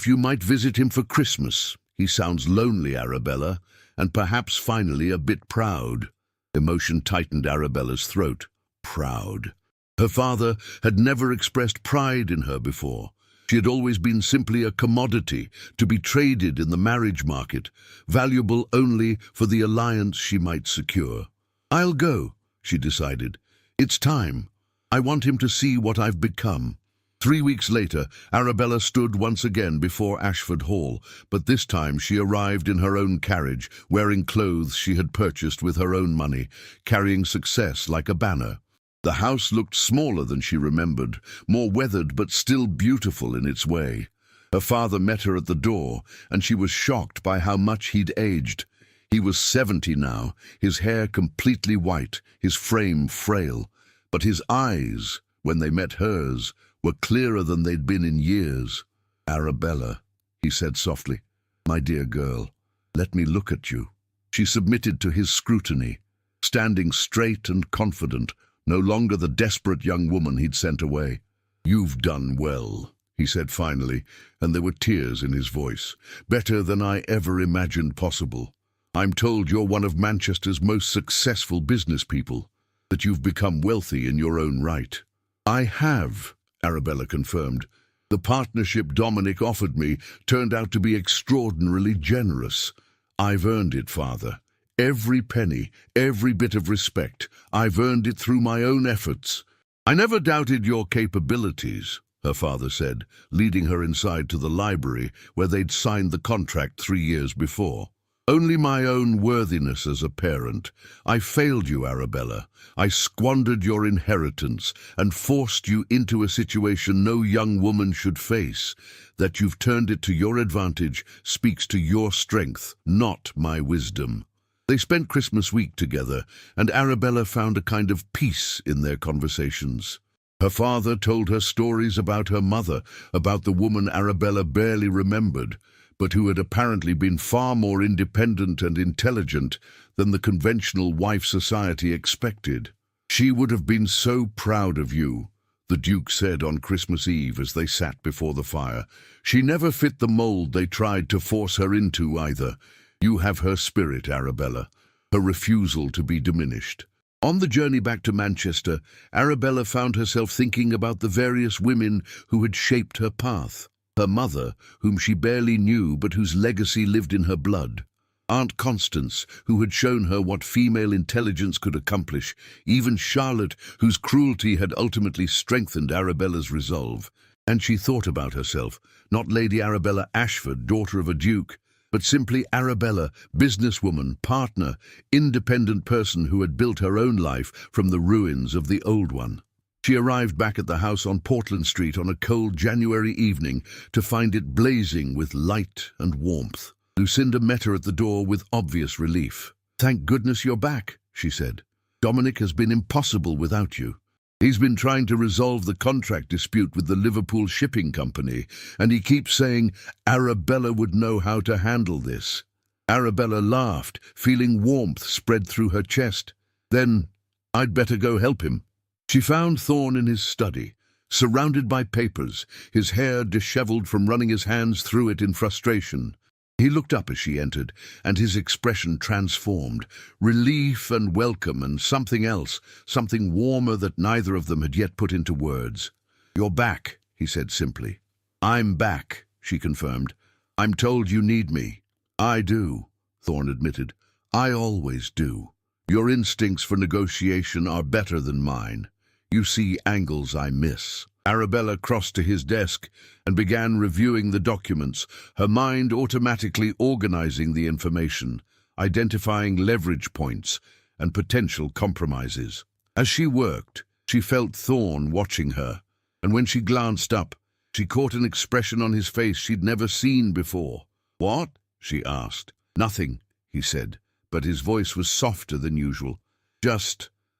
A: you might visit him for Christmas. He sounds lonely, Arabella, and perhaps finally a bit proud." Emotion tightened Arabella's throat. Proud. Her father had never expressed pride in her before. She had always been simply a commodity to be traded in the marriage market, valuable only for the alliance she might secure. "I'll go," she decided. "It's time. I want him to see what I've become." 3 weeks later, Arabella stood once again before Ashford Hall, but this time she arrived in her own carriage, wearing clothes she had purchased with her own money, carrying success like a banner. The house looked smaller than she remembered, more weathered but still beautiful in its way. Her father met her at the door, and she was shocked by how much he'd aged. He was 70 now, his hair completely white, his frame frail. But his eyes, when they met hers, were clearer than they'd been in years. "Arabella," he said softly, "my dear girl, let me look at you." She submitted to his scrutiny, standing straight and confident, no longer the desperate young woman he'd sent away. "You've done well," he said finally, and there were tears in his voice. "Better than I ever imagined possible. I'm told you're one of Manchester's most successful business people, that you've become wealthy in your own right." "I have," Arabella confirmed. "The partnership Dominic offered me turned out to be extraordinarily generous. I've earned it, Father. Every penny, every bit of respect. I've earned it through my own efforts." "I never doubted your capabilities," her father said, leading her inside to the library where they'd signed the contract 3 years before. "Only my own worthiness as a parent. I failed you, Arabella. I squandered your inheritance and forced you into a situation no young woman should face. That you've turned it to your advantage speaks to your strength, not my wisdom." They spent Christmas week together, and Arabella found a kind of peace in their conversations. Her father told her stories about her mother, about the woman Arabella barely remembered, but who had apparently been far more independent and intelligent than the conventional wife society expected. "She would have been so proud of you," the Duke said on Christmas Eve as they sat before the fire. "She never fit the mold they tried to force her into either. You have her spirit, Arabella, her refusal to be diminished." On the journey back to Manchester, Arabella found herself thinking about the various women who had shaped her path. Her mother, whom she barely knew but whose legacy lived in her blood. Aunt Constance, who had shown her what female intelligence could accomplish. Even Charlotte, whose cruelty had ultimately strengthened Arabella's resolve. And she thought about herself, not Lady Arabella Ashford, daughter of a duke, but simply Arabella, businesswoman, partner, independent person who had built her own life from the ruins of the old one. She arrived back at the house on Portland Street on a cold January evening to find it blazing with light and warmth. Lucinda met her at the door with obvious relief. "Thank goodness you're back," she said. "Dominic has been impossible without you. He's been trying to resolve the contract dispute with the Liverpool Shipping Company, and he keeps saying Arabella would know how to handle this." Arabella laughed, feeling warmth spread through her chest. "Then I'd better go help him." She found Thorne in his study, surrounded by papers, his hair disheveled from running his hands through it in frustration. He looked up as she entered, and his expression transformed. Relief and welcome and something else, something warmer that neither of them had yet put into words. "You're back," he said simply. "I'm back," she confirmed. "I'm told you need me." "I do," Thorne admitted. "I always do. Your instincts for negotiation are better than mine. You see angles I miss." Arabella crossed to his desk and began reviewing the documents, her mind automatically organizing the information, identifying leverage points and potential compromises. As she worked, she felt Thorne watching her, and when she glanced up, she caught an expression on his face she'd never seen before. "What?" she asked. "Nothing," he said, but his voice was softer than usual.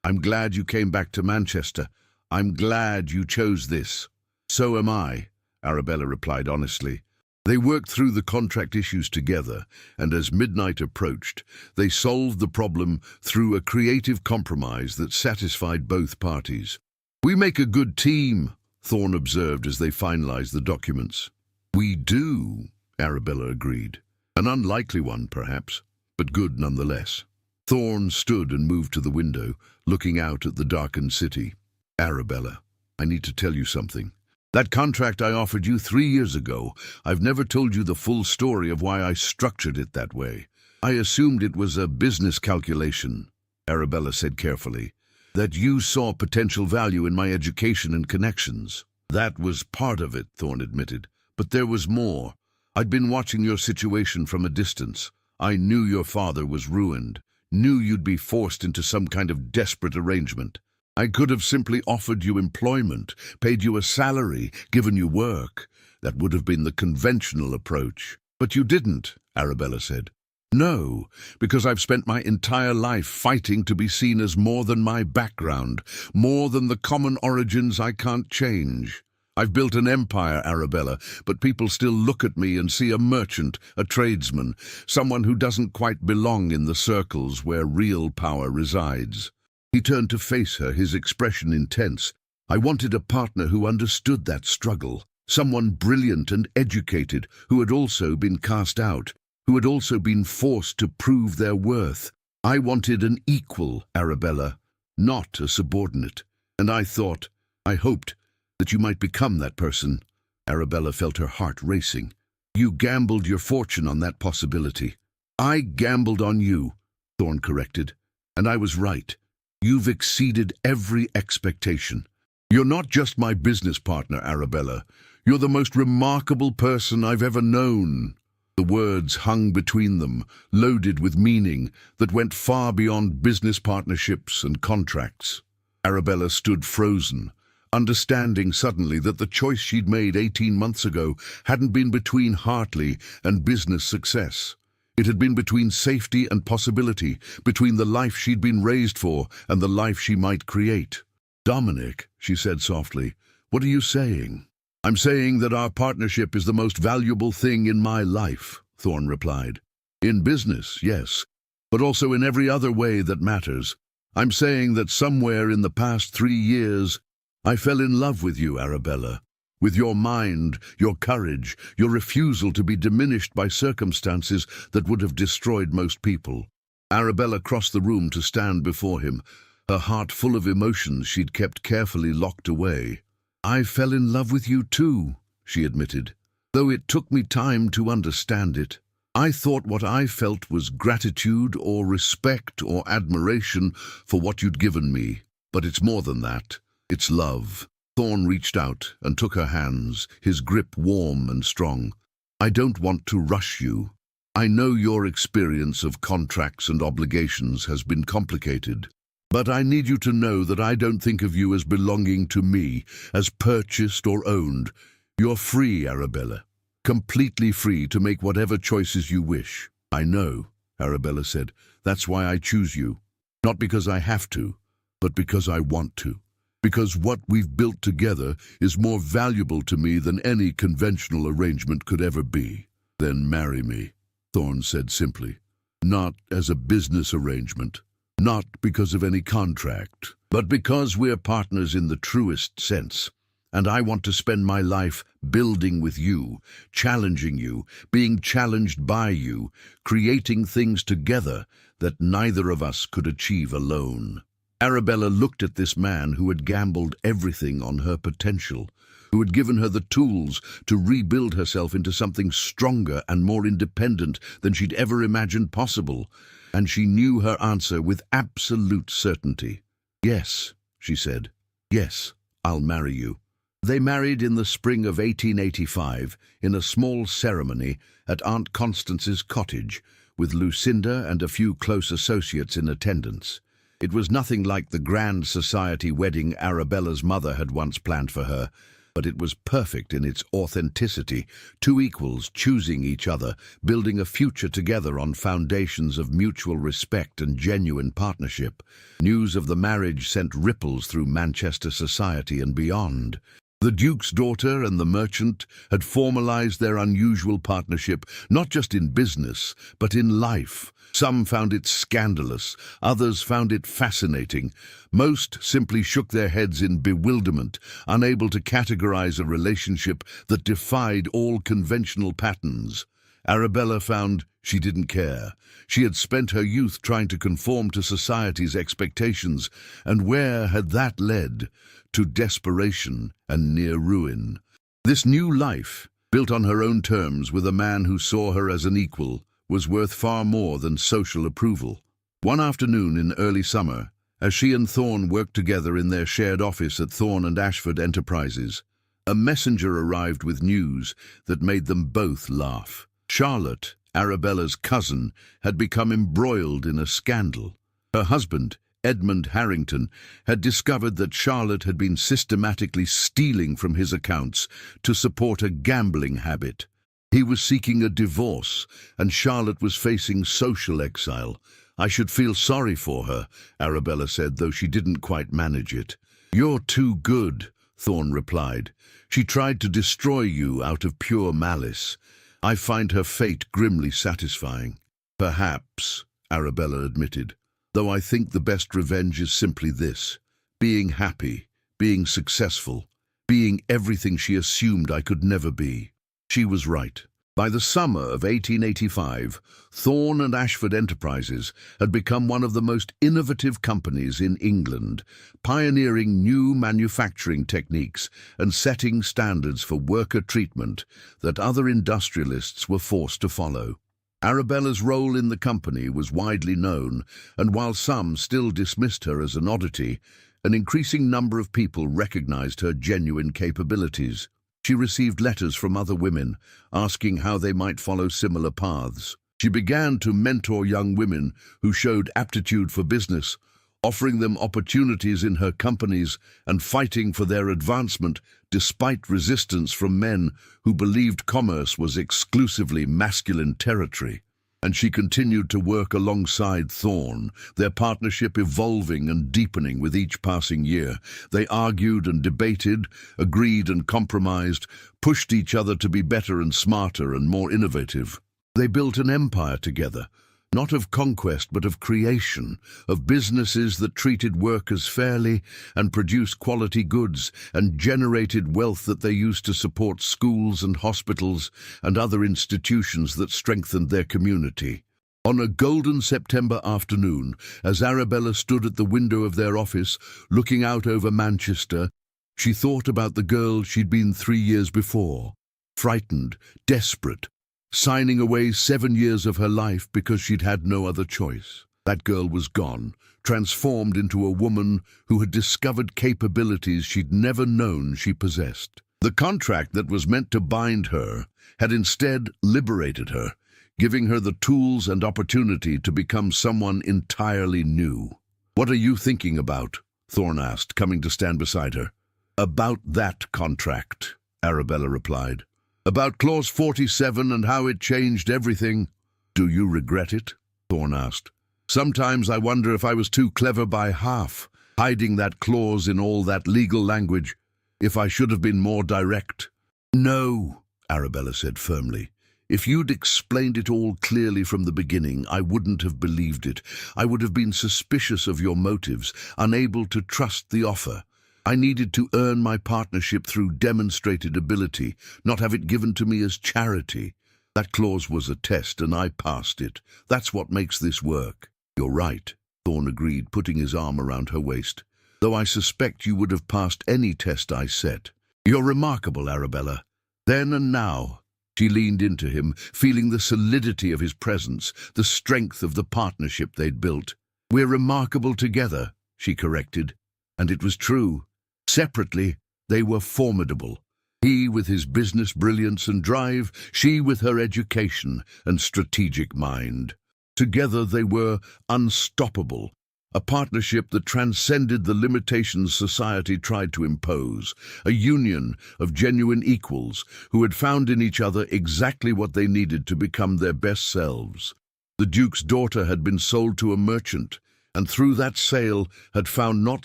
A: I'm glad you came back to Manchester. I'm glad you chose this." "So am I," Arabella replied honestly. They worked through the contract issues together, and as midnight approached, they solved the problem through a creative compromise that satisfied both parties. "We make a good team," Thorne observed as they finalized the documents. "We do," Arabella agreed. "An unlikely one, perhaps, but good nonetheless." Thorne stood and moved to the window, looking out at the darkened city. "Arabella, I need to tell you something. That contract I offered you 3 years ago, I've never told you the full story of why I structured it that way. I assumed it was a business calculation," Arabella said carefully, "that you saw potential value in my education and connections." "That was part of it," Thorne admitted, "but there was more. I'd been watching your situation from a distance. I knew your father was ruined, knew you'd be forced into some kind of desperate arrangement. I could have simply offered you employment, paid you a salary, given you work. That would have been the conventional approach. But you didn't," Arabella said. "No, because I've spent my entire life fighting to be seen as more than my background, more than the common origins I can't change. I've built an empire, Arabella, but people still look at me and see a merchant, a tradesman, someone who doesn't quite belong in the circles where real power resides." He turned to face her, his expression intense. "I wanted a partner who understood that struggle, someone brilliant and educated, who had also been cast out, who had also been forced to prove their worth. I wanted an equal, Arabella, not a subordinate. And I hoped, that you might become that person." Arabella felt her heart racing. "You gambled your fortune on that possibility." "I gambled on you," Thorne corrected, "and I was right. You've exceeded every expectation. You're not just my business partner, Arabella. You're the most remarkable person I've ever known." The words hung between them, loaded with meaning that went far beyond business partnerships and contracts. Arabella stood frozen, understanding suddenly that the choice she'd made 18 months ago hadn't been between Hartley and business success. It had been between safety and possibility, between the life she'd been raised for and the life she might create. "Dominic," she said softly, "what are you saying?" "I'm saying that our partnership is the most valuable thing in my life," Thorne replied. "In business, yes, but also in every other way that matters. I'm saying that somewhere in the past 3 years, I fell in love with you, Arabella. With your mind, your courage, your refusal to be diminished by circumstances that would have destroyed most people." Arabella crossed the room to stand before him, her heart full of emotions she'd kept carefully locked away. "I fell in love with you too," she admitted, "though it took me time to understand it. I thought what I felt was gratitude or respect or admiration for what you'd given me, but it's more than that. It's love." Thorne reached out and took her hands, his grip warm and strong. "I don't want to rush you. I know your experience of contracts and obligations has been complicated, but I need you to know that I don't think of you as belonging to me, as purchased or owned. You're free, Arabella, completely free to make whatever choices you wish." "I know," Arabella said. "That's why I choose you. Not because I have to, but because I want to. Because what we've built together is more valuable to me than any conventional arrangement could ever be." "Then marry me," Thorne said simply. "Not as a business arrangement, not because of any contract, but because we're partners in the truest sense. And I want to spend my life building with you, challenging you, being challenged by you, creating things together that neither of us could achieve alone." Arabella looked at this man who had gambled everything on her potential, who had given her the tools to rebuild herself into something stronger and more independent than she'd ever imagined possible, and she knew her answer with absolute certainty. "Yes," she said. "Yes, I'll marry you." They married in the spring of 1885 in a small ceremony at Aunt Constance's cottage, with Lucinda and a few close associates in attendance. It was nothing like the grand society wedding Arabella's mother had once planned for her, but it was perfect in its authenticity, two equals choosing each other, building a future together on foundations of mutual respect and genuine partnership. News of the marriage sent ripples through Manchester society and beyond. The Duke's daughter and the merchant had formalized their unusual partnership, not just in business, but in life. Some found it scandalous, others found it fascinating. Most simply shook their heads in bewilderment, unable to categorize a relationship that defied all conventional patterns. Arabella found she didn't care. She had spent her youth trying to conform to society's expectations, and where had that led? To desperation and near ruin. This new life, built on her own terms with a man who saw her as an equal, was worth far more than social approval. One afternoon in early summer, as she and Thorne worked together in their shared office at Thorne and Ashford Enterprises, a messenger arrived with news that made them both laugh. Charlotte, Arabella's cousin, had become embroiled in a scandal. Her husband, Edmund Harrington, had discovered that Charlotte had been systematically stealing from his accounts to support a gambling habit. He was seeking a divorce, and Charlotte was facing social exile. "I should feel sorry for her," Arabella said, though she didn't quite manage it. "You're too good," Thorne replied. "She tried to destroy you out of pure malice. I find her fate grimly satisfying." "Perhaps," Arabella admitted, "though I think the best revenge is simply this: being happy, being successful, being everything she assumed I could never be." She was right. By the summer of 1885, Thorne and Ashford Enterprises had become one of the most innovative companies in England, pioneering new manufacturing techniques and setting standards for worker treatment that other industrialists were forced to follow. Arabella's role in the company was widely known, and while some still dismissed her as an oddity, an increasing number of people recognized her genuine capabilities. She received letters from other women, asking how they might follow similar paths. She began to mentor young women who showed aptitude for business, offering them opportunities in her companies and fighting for their advancement despite resistance from men who believed commerce was exclusively masculine territory. And she continued to work alongside Thorne, their partnership evolving and deepening with each passing year. They argued and debated, agreed and compromised, pushed each other to be better and smarter and more innovative. They built an empire together, not of conquest but of creation, of businesses that treated workers fairly and produced quality goods and generated wealth that they used to support schools and hospitals and other institutions that strengthened their community. On a golden September afternoon, as Arabella stood at the window of their office, looking out over Manchester, she thought about the girl she'd been 3 years before, frightened, desperate, signing away 7 years of her life because she'd had no other choice. That girl was gone, transformed into a woman who had discovered capabilities she'd never known she possessed. The contract that was meant to bind her had instead liberated her, giving her the tools and opportunity to become someone entirely new. "What are you thinking about?" Thorne asked, coming to stand beside her. "About that contract," Arabella replied. "About Clause 47 and how it changed everything." "Do you regret it?" Thorne asked. "Sometimes I wonder if I was too clever by half, hiding that clause in all that legal language, if I should have been more direct." "No," Arabella said firmly. "If you'd explained it all clearly from the beginning, I wouldn't have believed it. I would have been suspicious of your motives, unable to trust the offer. I needed to earn my partnership through demonstrated ability, not have it given to me as charity. That clause was a test, and I passed it. That's what makes this work. You're right, Thorne agreed, putting his arm around her waist. Though I suspect you would have passed any test I set. You're remarkable, Arabella. Then and now. She leaned into him, feeling the solidity of his presence, the strength of the partnership they'd built. We're remarkable together, she corrected. And it was true. Separately, they were formidable. He with his business brilliance and drive, she with her education and strategic mind. Together they were unstoppable, a partnership that transcended the limitations society tried to impose, a union of genuine equals who had found in each other exactly what they needed to become their best selves. The Duke's daughter had been sold to a merchant, and through that sale had found not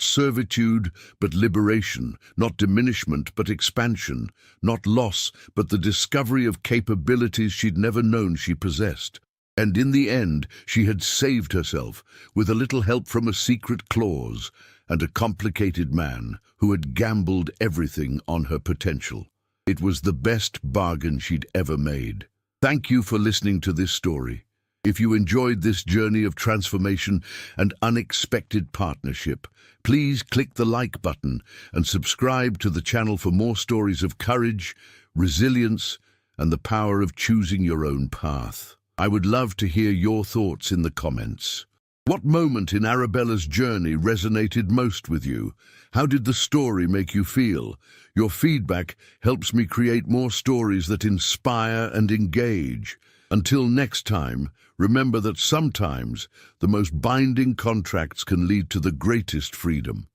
A: servitude but liberation, not diminishment but expansion, not loss but the discovery of capabilities she'd never known she possessed. And in the end, she had saved herself, with a little help from a secret clause and a complicated man who had gambled everything on her potential. It was the best bargain she'd ever made. Thank you for listening to this story. If you enjoyed this journey of transformation and unexpected partnership, please click the like button and subscribe to the channel for more stories of courage, resilience, and the power of choosing your own path. I would love to hear your thoughts in the comments. What moment in Arabella's journey resonated most with you? How did the story make you feel? Your feedback helps me create more stories that inspire and engage. Until next time, remember that sometimes the most binding contracts can lead to the greatest freedom.